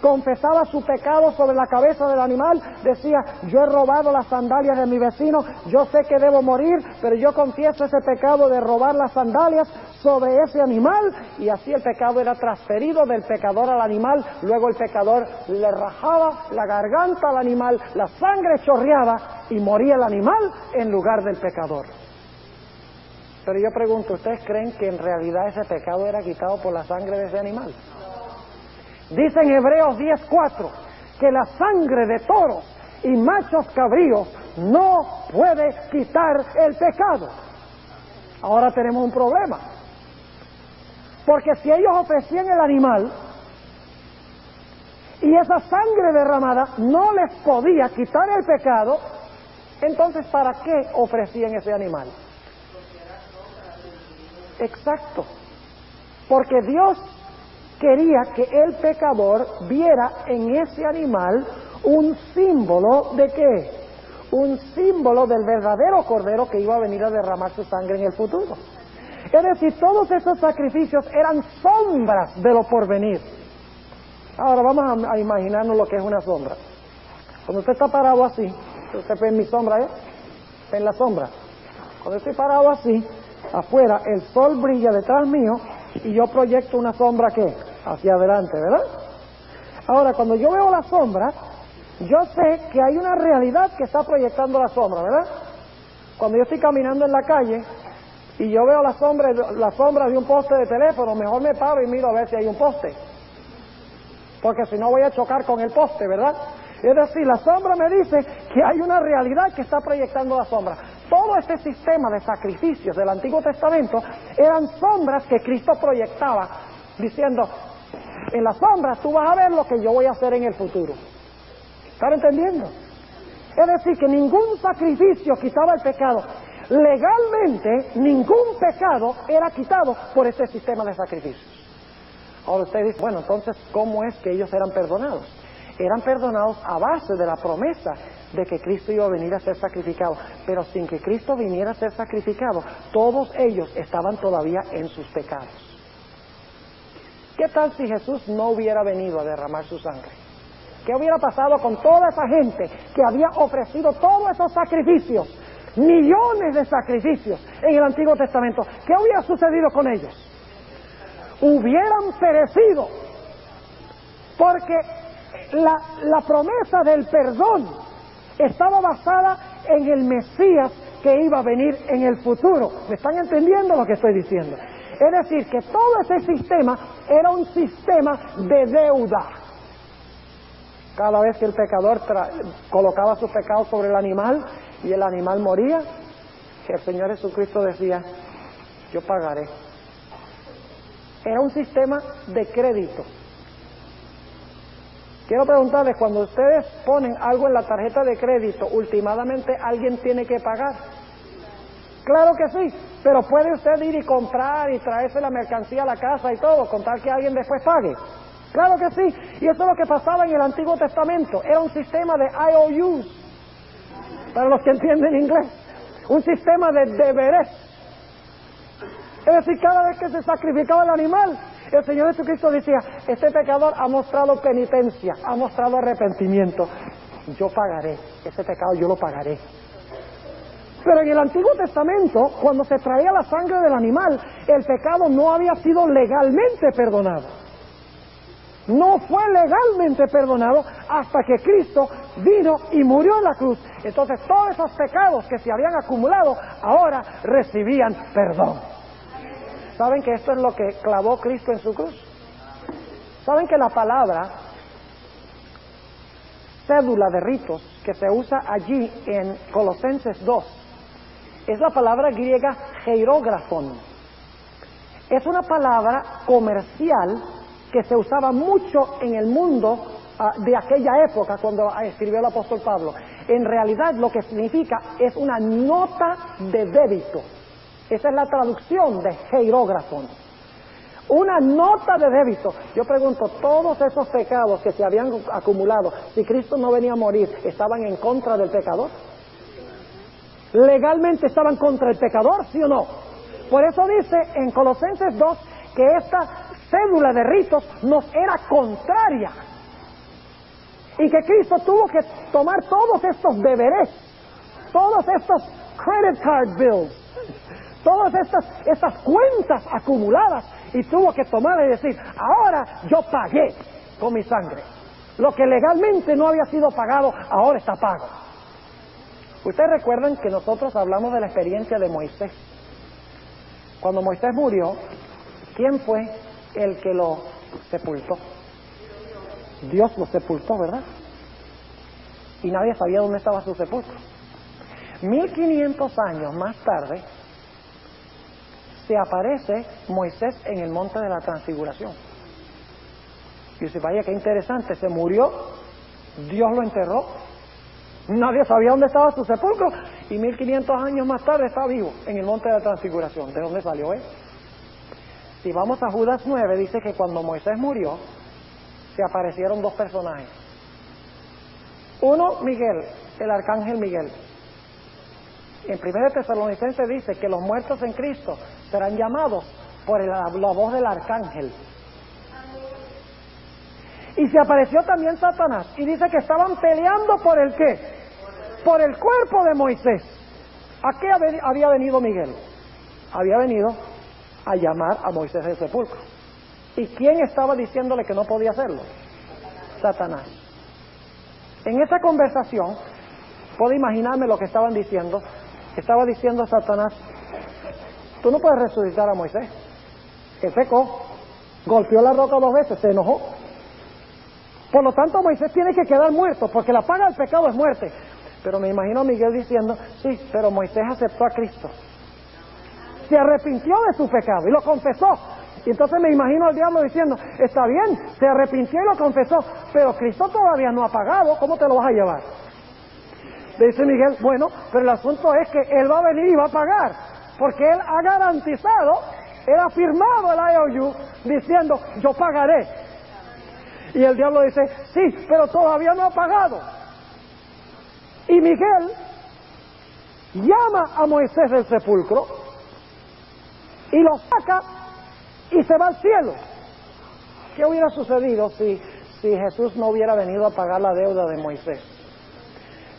confesaba su pecado sobre la cabeza del animal, decía, yo he robado las sandalias de mi vecino, yo sé que debo morir, pero yo confieso ese pecado de robar las sandalias sobre ese animal, y así el pecado era transferido del pecador al animal. Luego el pecador le rajaba la garganta al animal, la sangre chorreaba y moría el animal en lugar del pecador. Pero yo pregunto, ¿ustedes creen que en realidad ese pecado era quitado por la sangre de ese animal? Dice en Hebreos 10:4 que la sangre de toros y machos cabríos no puede quitar el pecado. Ahora tenemos un problema, porque si ellos ofrecían el animal y esa sangre derramada no les podía quitar el pecado, entonces ¿para qué ofrecían ese animal? Exacto, porque Dios quería que el pecador viera en ese animal un símbolo ¿de qué? Un símbolo del verdadero Cordero que iba a venir a derramar su sangre en el futuro. Es decir, todos esos sacrificios eran sombras de lo porvenir. Ahora vamos a imaginarnos lo que es una sombra. Cuando usted está parado así, usted ve en mi sombra, en la sombra. Cuando estoy parado así, afuera, el sol brilla detrás mío y yo proyecto una sombra, ¿qué? Hacia adelante, ¿verdad? Ahora, cuando yo veo la sombra, yo sé que hay una realidad que está proyectando la sombra, ¿verdad? Cuando yo estoy caminando en la calle y yo veo la sombra de un poste de teléfono, mejor me paro y miro a ver si hay un poste, porque si no voy a chocar con el poste, ¿verdad? Es decir, la sombra me dice que hay una realidad que está proyectando la sombra. Todo este sistema de sacrificios del Antiguo Testamento eran sombras que Cristo proyectaba, diciendo, en la sombra tú vas a ver lo que yo voy a hacer en el futuro. ¿Están entendiendo? Es decir, que ningún sacrificio quitaba el pecado. Legalmente, ningún pecado era quitado por este sistema de sacrificios. Ahora usted dice, bueno, entonces, ¿cómo es que ellos eran perdonados? Eran perdonados a base de la promesa de que Cristo iba a venir a ser sacrificado. Pero sin que Cristo viniera a ser sacrificado, todos ellos estaban todavía en sus pecados. ¿Qué tal si Jesús no hubiera venido a derramar su sangre? ¿Qué hubiera pasado con toda esa gente que había ofrecido todos esos sacrificios? Millones de sacrificios en el Antiguo Testamento. ¿Qué hubiera sucedido con ellos? Hubieran perecido, porque la promesa del perdón estaba basada en el Mesías que iba a venir en el futuro. ¿Me están entendiendo lo que estoy diciendo? Es decir, que todo ese sistema era un sistema de deuda. Cada vez que el pecador colocaba sus pecados sobre el animal y el animal moría, el Señor Jesucristo decía, yo pagaré. Era un sistema de crédito. Quiero preguntarles, cuando ustedes ponen algo en la tarjeta de crédito, últimamente alguien tiene que pagar. Claro que sí, pero puede usted ir y comprar y traerse la mercancía a la casa y todo, con tal que alguien después pague. Claro que sí, y eso es lo que pasaba en el Antiguo Testamento. Era un sistema de IOUs, para los que entienden inglés, un sistema de deberes. Es decir, cada vez que se sacrificaba el animal, el Señor Jesucristo decía, este pecador ha mostrado penitencia, ha mostrado arrepentimiento, yo pagaré, ese pecado yo lo pagaré. Pero en el Antiguo Testamento, cuando se traía la sangre del animal, el pecado no había sido legalmente perdonado. No fue legalmente perdonado hasta que Cristo vino y murió en la cruz. Entonces todos esos pecados que se habían acumulado ahora recibían perdón. ¿Saben que esto es lo que clavó Cristo en su cruz? ¿Saben que la palabra cédula de ritos que se usa allí en Colosenses 2 es la palabra griega hierógrafon? Es una palabra comercial que se usaba mucho en el mundo de aquella época cuando escribió el apóstol Pablo. En realidad lo que significa es una nota de débito. Esa es la traducción de hierógrafon. Una nota de débito. Yo pregunto, todos esos pecados que se habían acumulado, si Cristo no venía a morir, ¿estaban en contra del pecador? ¿Legalmente estaban contra el pecador, sí o no? Por eso dice en Colosenses 2 que esta cédula de ritos nos era contraria y que Cristo tuvo que tomar todos estos deberes, todos estos credit card bills, todas estas cuentas acumuladas, y tuvo que tomar y decir, ahora yo pagué con mi sangre. Lo que legalmente no había sido pagado, ahora está pago. Ustedes recuerdan que nosotros hablamos de la experiencia de Moisés. Cuando Moisés murió, ¿quién fue el que lo sepultó? Dios lo sepultó, ¿verdad? Y nadie sabía dónde estaba su sepulcro. 1500 años más tarde, se aparece Moisés en el monte de la Transfiguración. Y dice, vaya, qué interesante, se murió, Dios lo enterró, nadie sabía dónde estaba su sepulcro, y 1500 años más tarde está vivo en el monte de la Transfiguración. ¿De dónde salió él? Si vamos a Judas 9, dice que cuando Moisés murió, se aparecieron dos personajes. Uno, Miguel, el arcángel Miguel. En 1 Tesalonicenses dice que los muertos en Cristo serán llamados por la voz del arcángel. Y se apareció también Satanás, y dice que estaban peleando por el ¿qué? Por el cuerpo de Moisés. ¿A qué había venido Miguel? Había venido a llamar a Moisés del sepulcro. ¿Y quién estaba diciéndole que no podía hacerlo? Satanás. En esa conversación, puedo imaginarme lo que estaban diciendo. Estaba diciendo Satanás, tú no puedes resucitar a Moisés. Él pecó, golpeó la roca 2 veces, se enojó. Por lo tanto, Moisés tiene que quedar muerto, porque la paga del pecado es muerte. Pero me imagino a Miguel diciendo, sí, pero Moisés aceptó a Cristo. Se arrepintió de su pecado y lo confesó. Y entonces me imagino al diablo diciendo, está bien, se arrepintió y lo confesó, pero Cristo todavía no ha pagado, ¿cómo te lo vas a llevar? Dice Miguel, bueno, pero el asunto es que Él va a venir y va a pagar, porque Él ha garantizado, Él ha firmado el IOU diciendo, yo pagaré. Y el diablo dice, sí, pero todavía no ha pagado. Y Miguel llama a Moisés del sepulcro y lo saca y se va al cielo. ¿Qué hubiera sucedido si Jesús no hubiera venido a pagar la deuda de Moisés?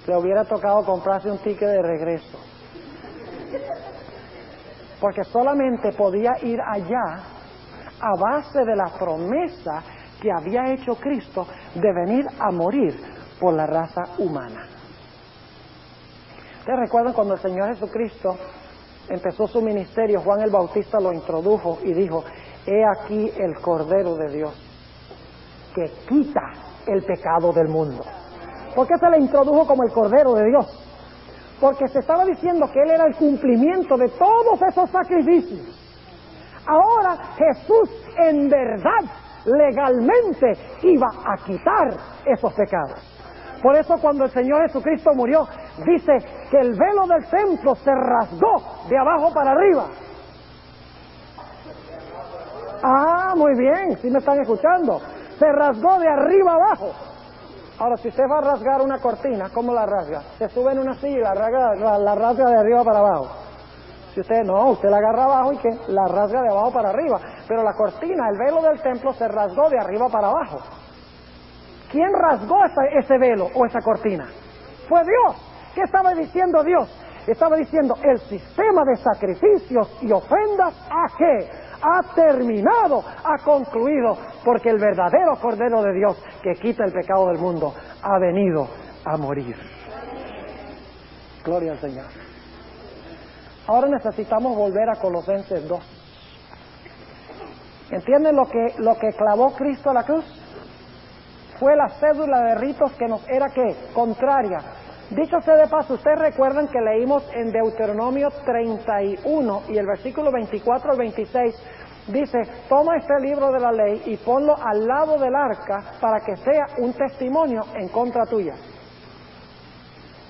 Le hubiera tocado comprarse un ticket de regreso, porque solamente podía ir allá a base de la promesa que había hecho Cristo de venir a morir por la raza humana. ¿Ustedes recuerdan cuando el Señor Jesucristo empezó su ministerio? Juan el Bautista lo introdujo y dijo, he aquí el Cordero de Dios que quita el pecado del mundo. ¿Por qué se le introdujo como el Cordero de Dios? Porque se estaba diciendo que Él era el cumplimiento de todos esos sacrificios. Ahora Jesús en verdad, legalmente, iba a quitar esos pecados. Por eso cuando el Señor Jesucristo murió, dice que el velo del templo se rasgó de abajo para arriba. Ah, muy bien, sí me están escuchando. Se rasgó de arriba abajo. Ahora, si usted va a rasgar una cortina, ¿cómo la rasga? Se sube en una silla y la rasga de arriba para abajo. Si usted no, usted la agarra abajo y que la rasga de abajo para arriba. Pero la cortina, el velo del templo se rasgó de arriba para abajo. ¿Quién rasgó ese velo o esa cortina? Fue Dios. ¿Qué estaba diciendo Dios? Estaba diciendo, el sistema de sacrificios y ofrendas, ¿a qué? Ha terminado, ha concluido, porque el verdadero Cordero de Dios que quita el pecado del mundo ha venido a morir. Gloria al Señor. Ahora necesitamos volver a Colosenses 2. ¿Entienden lo que clavó Cristo a la cruz? Fue la cédula de ritos que nos era ¿qué? Contraria. Dicho sea de paso, ustedes recuerdan que leímos en Deuteronomio 31 y el versículo 24 al 26, dice, toma este libro de la ley y ponlo al lado del arca para que sea un testimonio en contra tuya.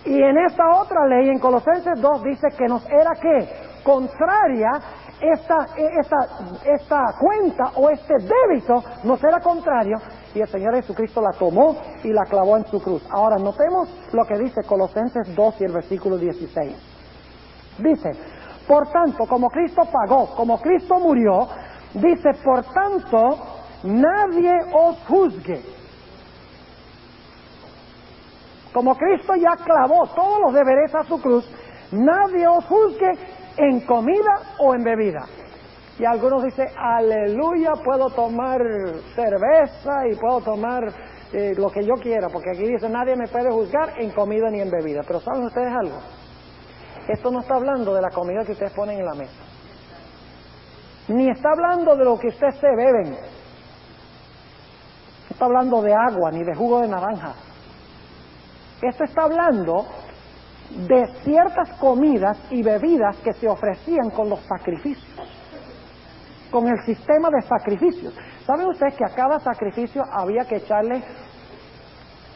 Y en esta otra ley, en Colosenses 2, dice que nos era ¿qué? Contraria, esta cuenta o este débito nos era contrario, y el Señor Jesucristo la tomó y la clavó en su cruz. Ahora notemos lo que dice Colosenses 2 y el versículo 16. Dice, por tanto, como Cristo pagó, como Cristo murió, dice, por tanto, nadie os juzgue. Como Cristo ya clavó todos los deberes a su cruz, nadie os juzgue en comida o en bebida. Y algunos dicen, aleluya, puedo tomar cerveza y puedo tomar lo que yo quiera, porque aquí dice, nadie me puede juzgar en comida ni en bebida. Pero ¿saben ustedes algo? Esto no está hablando de la comida que ustedes ponen en la mesa, ni está hablando de lo que ustedes se beben, no está hablando de agua ni de jugo de naranja. Esto está hablando de ciertas comidas y bebidas que se ofrecían con los sacrificios, con el sistema de sacrificios. ¿Saben ustedes que a cada sacrificio había que echarle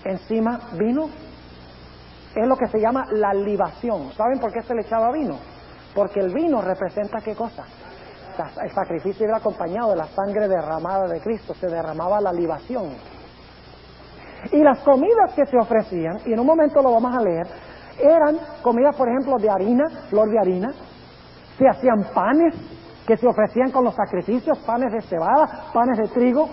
encima vino? Es lo que se llama la libación. ¿Saben por qué se le echaba vino? Porque el vino representa ¿qué cosa? El sacrificio era acompañado de la sangre derramada de Cristo, se derramaba la libación. Y las comidas que se ofrecían, y en un momento lo vamos a leer, eran comidas, por ejemplo, de harina, flor de harina. Se hacían panes que se ofrecían con los sacrificios, panes de cebada, panes de trigo.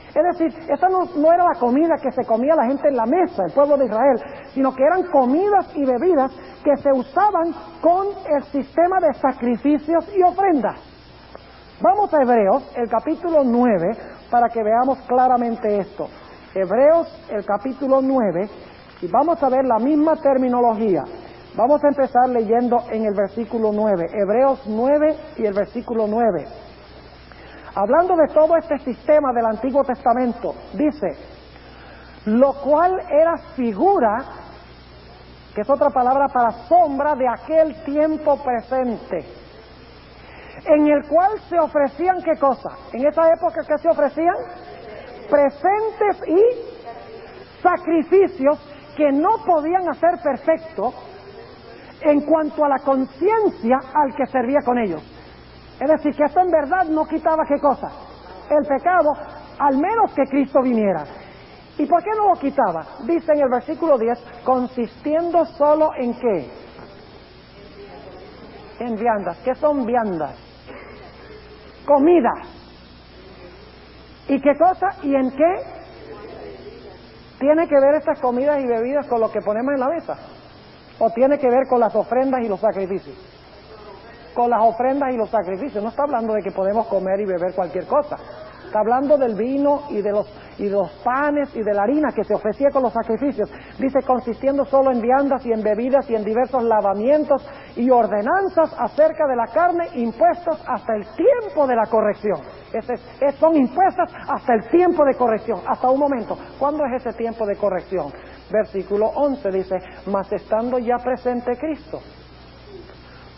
Es decir, esta no era la comida que se comía la gente en la mesa, el pueblo de Israel, sino que eran comidas y bebidas que se usaban con el sistema de sacrificios y ofrendas. Vamos a Hebreos, el capítulo 9, para que veamos claramente esto. Hebreos, el capítulo 9, y vamos a ver la misma terminología. Vamos a empezar leyendo en el versículo 9, Hebreos 9 y el versículo 9. Hablando de todo este sistema del Antiguo Testamento, dice, lo cual era figura, que es otra palabra para sombra, de aquel tiempo presente, en el cual se ofrecían, ¿qué cosa? En esa época, ¿qué se ofrecían? Presentes y sacrificios que no podían hacer perfecto en cuanto a la conciencia al que servía con ellos. Es decir, que esto en verdad no quitaba ¿qué cosa? El pecado, al menos que Cristo viniera. ¿Y por qué no lo quitaba? Dice en el versículo 10, consistiendo solo en ¿qué? En viandas. ¿Qué son viandas? Comidas. ¿Y qué cosa? ¿Y en qué? ¿Tiene que ver estas comidas y bebidas con lo que ponemos en la mesa? ¿O tiene que ver con las ofrendas y los sacrificios? Con las ofrendas y los sacrificios. No está hablando de que podemos comer y beber cualquier cosa. Está hablando del vino y de los panes y de la harina que se ofrecía con los sacrificios. Dice, consistiendo solo en viandas y en bebidas y en diversos lavamientos y ordenanzas acerca de la carne, impuestos hasta el tiempo de la corrección. Son impuestas hasta el tiempo de corrección, hasta un momento. ¿Cuándo es ese tiempo de corrección? Versículo 11 dice, mas estando ya presente Cristo,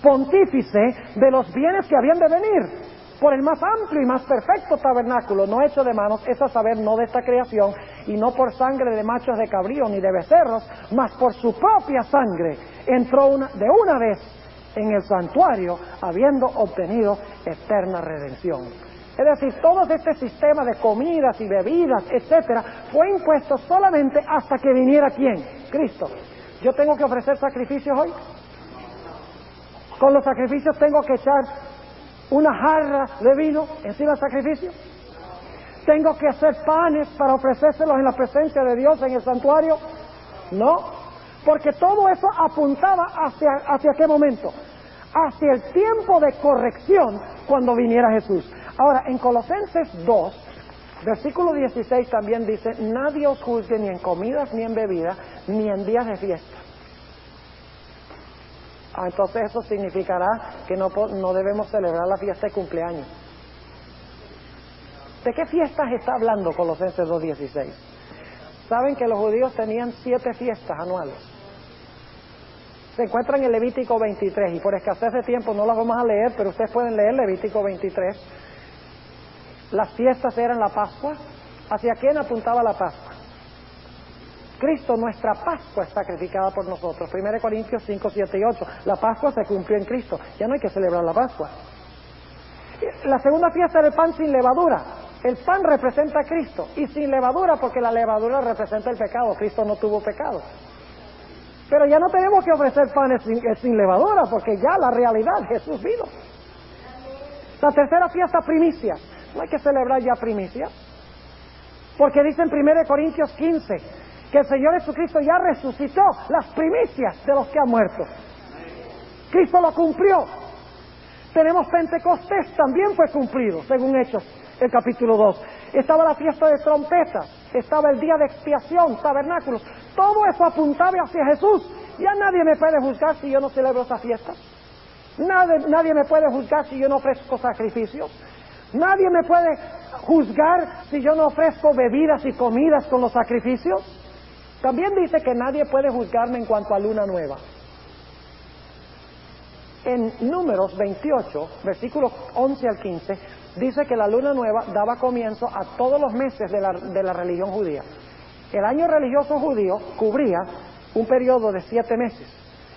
pontífice de los bienes que habían de venir, por el más amplio y más perfecto tabernáculo, no hecho de manos, es a saber, no de esta creación, y no por sangre de machos de cabrío ni de becerros, mas por su propia sangre, entró de una vez en el santuario, habiendo obtenido eterna redención. Es decir, todo este sistema de comidas y bebidas, etcétera, fue impuesto solamente hasta que viniera ¿quién? Cristo. ¿Yo tengo que ofrecer sacrificios hoy? ¿Con los sacrificios tengo que echar una jarra de vino encima del sacrificio? ¿Tengo que hacer panes para ofrecérselos en la presencia de Dios en el santuario? No, porque todo eso apuntaba hacia ¿qué momento? Hacia el tiempo de corrección cuando viniera Jesús. Ahora, en Colosenses 2, versículo 16 también dice, nadie os juzgue ni en comidas ni en bebidas, ni en días de fiesta. Entonces eso significará que no debemos celebrar la fiesta de cumpleaños. ¿De qué fiestas está hablando Colosenses 2:16? Saben que los judíos tenían 7 fiestas anuales. Se encuentran en Levítico 23 y por escasez de tiempo no las vamos a leer, pero ustedes pueden leer Levítico 23. Las fiestas eran la Pascua. ¿Hacia quién apuntaba la Pascua? Cristo, nuestra Pascua, es sacrificada por nosotros. 1 Corintios 5, 7 y 8. La Pascua se cumplió en Cristo. Ya no hay que celebrar la Pascua. La segunda fiesta era el pan sin levadura. El pan representa a Cristo. Y sin levadura, porque la levadura representa el pecado. Cristo no tuvo pecado. Pero ya no tenemos que ofrecer panes sin levadura, porque ya la realidad, Jesús vino. La tercera fiesta, primicias. No hay que celebrar ya primicias. Porque dice en 1 Corintios 15... que el Señor Jesucristo ya resucitó las primicias de los que han muerto. Cristo lo cumplió. Tenemos Pentecostés, también fue cumplido, según Hechos, el capítulo 2. Estaba la fiesta de trompetas, estaba el día de expiación, tabernáculos. Todo eso apuntaba hacia Jesús. Ya nadie me puede juzgar si yo no celebro esa fiesta. Nadie me puede juzgar si yo no ofrezco sacrificios. Nadie me puede juzgar si yo no ofrezco bebidas y comidas con los sacrificios. También dice que nadie puede juzgarme en cuanto a luna nueva. En Números 28, versículos 11 al 15, dice que la luna nueva daba comienzo a todos los meses de la religión judía. El año religioso judío cubría un periodo de 7 meses.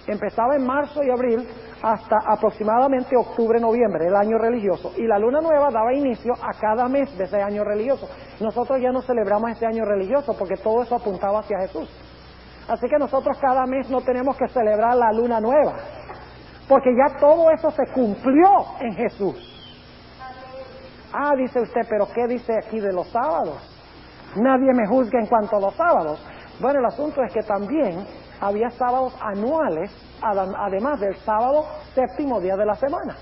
Empezaba en marzo y abril hasta aproximadamente octubre-noviembre, el año religioso. Y la luna nueva daba inicio a cada mes de ese año religioso. Nosotros ya no celebramos ese año religioso porque todo eso apuntaba hacia Jesús. Así que nosotros cada mes no tenemos que celebrar la luna nueva, porque ya todo eso se cumplió en Jesús. Ah, dice usted, pero ¿qué dice aquí de los sábados? Nadie me juzga en cuanto a los sábados. Bueno, el asunto es que también había sábados anuales, además del sábado séptimo día de la semana.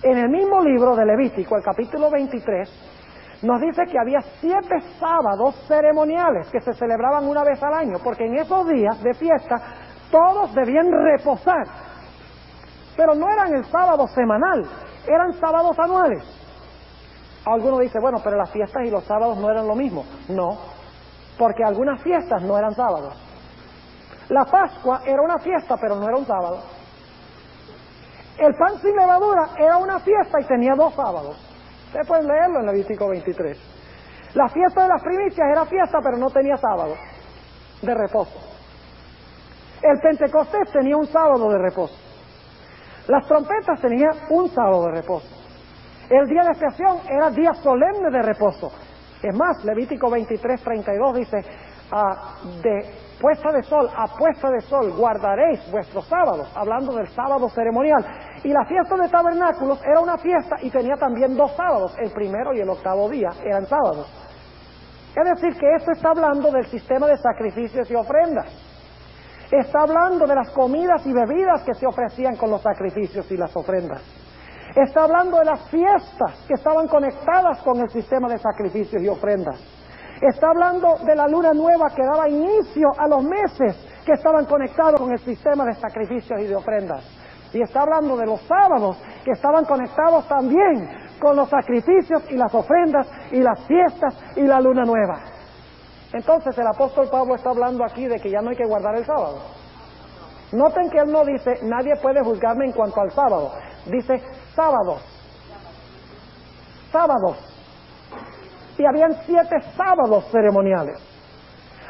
En el mismo libro de Levítico, el capítulo 23, nos dice que había 7 sábados ceremoniales que se celebraban una vez al año, porque en esos días de fiesta todos debían reposar. Pero no eran el sábado semanal, eran sábados anuales. Alguno dice, bueno, pero las fiestas y los sábados no eran lo mismo. No, porque algunas fiestas no eran sábados. La Pascua era una fiesta, pero no era un sábado. El pan sin levadura era una fiesta y tenía 2 sábados. Ustedes pueden leerlo en Levítico 23. La fiesta de las primicias era fiesta, pero no tenía sábado de reposo. El Pentecostés tenía un sábado de reposo. Las trompetas tenían un sábado de reposo. El día de expiación era día solemne de reposo. Es más, Levítico 23:32 dice, de puesta de sol a puesta de sol guardaréis vuestros sábados, hablando del sábado ceremonial. Y la fiesta de tabernáculos era una fiesta y tenía también 2 sábados, el primero y el octavo día eran sábados. Es decir, que esto está hablando del sistema de sacrificios y ofrendas. Está hablando de las comidas y bebidas que se ofrecían con los sacrificios y las ofrendas. Está hablando de las fiestas que estaban conectadas con el sistema de sacrificios y ofrendas. Está hablando de la luna nueva que daba inicio a los meses que estaban conectados con el sistema de sacrificios y de ofrendas. Y está hablando de los sábados que estaban conectados también con los sacrificios y las ofrendas y las fiestas y la luna nueva. Entonces el apóstol Pablo está hablando aquí de que ya no hay que guardar el sábado. Noten que él no dice, nadie puede juzgarme en cuanto al sábado. Dice, sábados. Sábados. Y habían 7 sábados ceremoniales.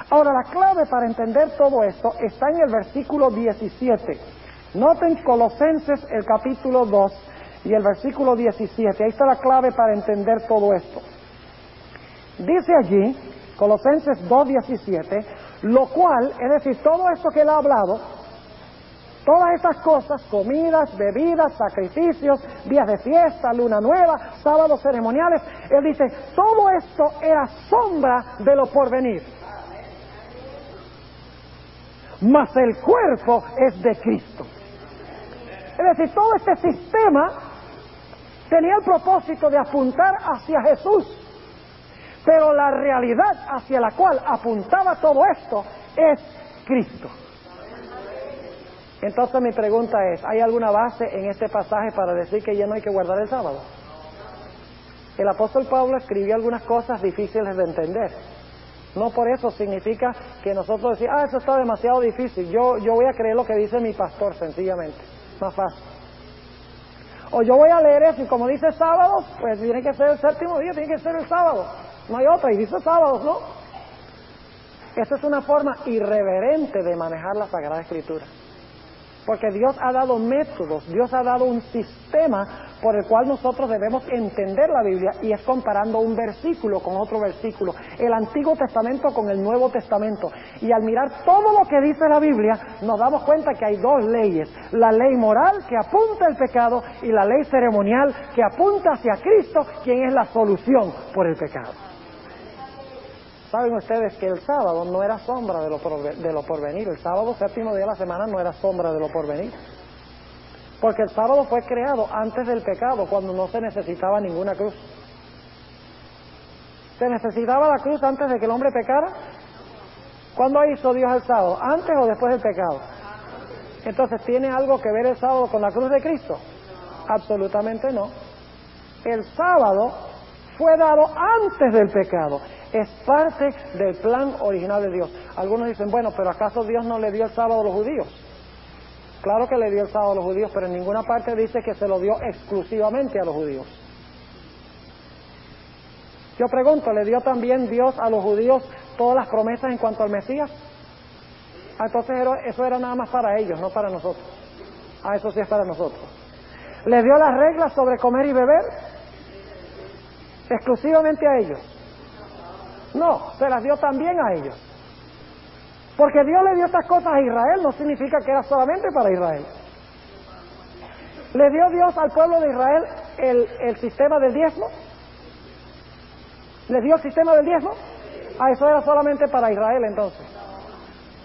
Ahora, la clave para entender todo esto está en el versículo 17. Noten Colosenses, el capítulo 2 y el versículo 17. Ahí está la clave para entender todo esto. Dice allí, Colosenses 2:17, lo cual, es decir, todo esto que él ha hablado, todas estas cosas, comidas, bebidas, sacrificios, días de fiesta, luna nueva, sábados ceremoniales, él dice, todo esto era sombra de lo porvenir. Mas el cuerpo es de Cristo. Es decir, todo este sistema tenía el propósito de apuntar hacia Jesús, pero la realidad hacia la cual apuntaba todo esto es Cristo. Entonces mi pregunta es, ¿hay alguna base en este pasaje para decir que ya no hay que guardar el sábado? El apóstol Pablo escribió algunas cosas difíciles de entender. No por eso significa que nosotros decimos, eso está demasiado difícil, yo voy a creer lo que dice mi pastor, sencillamente, más fácil. O yo voy a leer eso y como dice sábado, pues tiene que ser el séptimo día, tiene que ser el sábado. No hay otra, y dice sábados, ¿no? Esta es una forma irreverente de manejar la Sagrada Escritura. Porque Dios ha dado métodos, Dios ha dado un sistema por el cual nosotros debemos entender la Biblia, y es comparando un versículo con otro versículo, el Antiguo Testamento con el Nuevo Testamento. Y al mirar todo lo que dice la Biblia, nos damos cuenta que hay 2 leyes: la ley moral que apunta al pecado y la ley ceremonial que apunta hacia Cristo, quien es la solución por el pecado. Saben ustedes que el sábado no era sombra de lo porvenir. El sábado séptimo día de la semana no era sombra de lo porvenir. Porque el sábado fue creado antes del pecado, cuando no se necesitaba ninguna cruz. ¿Se necesitaba la cruz antes de que el hombre pecara? ¿Cuándo hizo Dios el sábado? ¿Antes o después del pecado? Entonces, ¿tiene algo que ver el sábado con la cruz de Cristo? Absolutamente no. El sábado fue dado antes del pecado. Es parte del plan original de Dios. Algunos dicen, bueno, pero ¿acaso Dios no le dio el sábado a los judíos? Claro que le dio el sábado a los judíos, pero en ninguna parte dice que se lo dio exclusivamente a los judíos. Yo pregunto, ¿le dio también Dios a los judíos todas las promesas en cuanto al Mesías? Entonces eso era nada más para ellos, no para nosotros. Eso sí es para nosotros. ¿Le dio las reglas sobre comer y beber? ¿Exclusivamente a ellos? No, se las dio también a ellos. Porque Dios le dio estas cosas a Israel, no significa que era solamente para Israel. ¿Le dio Dios al pueblo de Israel el sistema del diezmo? ¿Le dio el sistema del diezmo? Eso era solamente para Israel entonces.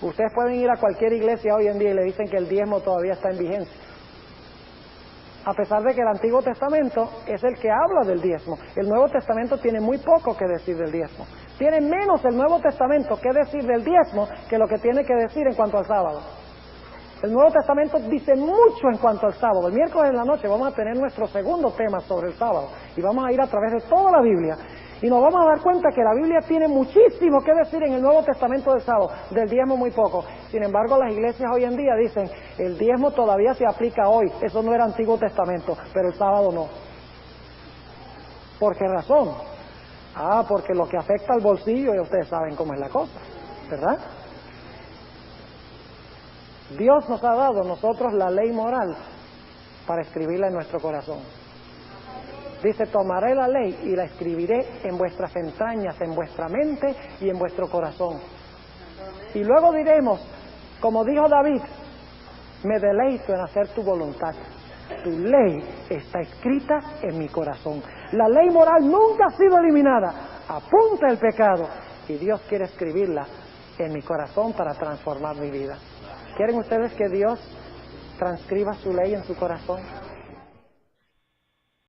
Ustedes pueden ir a cualquier iglesia hoy en día y le dicen que el diezmo todavía está en vigencia. A pesar de que el Antiguo Testamento es el que habla del diezmo. El Nuevo Testamento tiene muy poco que decir del diezmo. Tiene menos el Nuevo Testamento que decir del diezmo que lo que tiene que decir en cuanto al sábado. El Nuevo Testamento dice mucho en cuanto al sábado. El miércoles en la noche vamos a tener nuestro segundo tema sobre el sábado. Y vamos a ir a través de toda la Biblia. Y nos vamos a dar cuenta que la Biblia tiene muchísimo que decir en el Nuevo Testamento del sábado. Del diezmo muy poco. Sin embargo, las iglesias hoy en día dicen, el diezmo todavía se aplica hoy. Eso no era Antiguo Testamento, pero el sábado no. ¿Por qué razón? Porque lo que afecta al bolsillo, ya ustedes saben cómo es la cosa, ¿verdad? Dios nos ha dado a nosotros la ley moral para escribirla en nuestro corazón. Dice, tomaré la ley y la escribiré en vuestras entrañas, en vuestra mente y en vuestro corazón. Y luego diremos, como dijo David, me deleito en hacer tu voluntad. Tu ley está escrita en mi corazón. La ley moral nunca ha sido eliminada. Apunta el pecado. Y Dios quiere escribirla en mi corazón para transformar mi vida. ¿Quieren ustedes que Dios transcriba su ley en su corazón?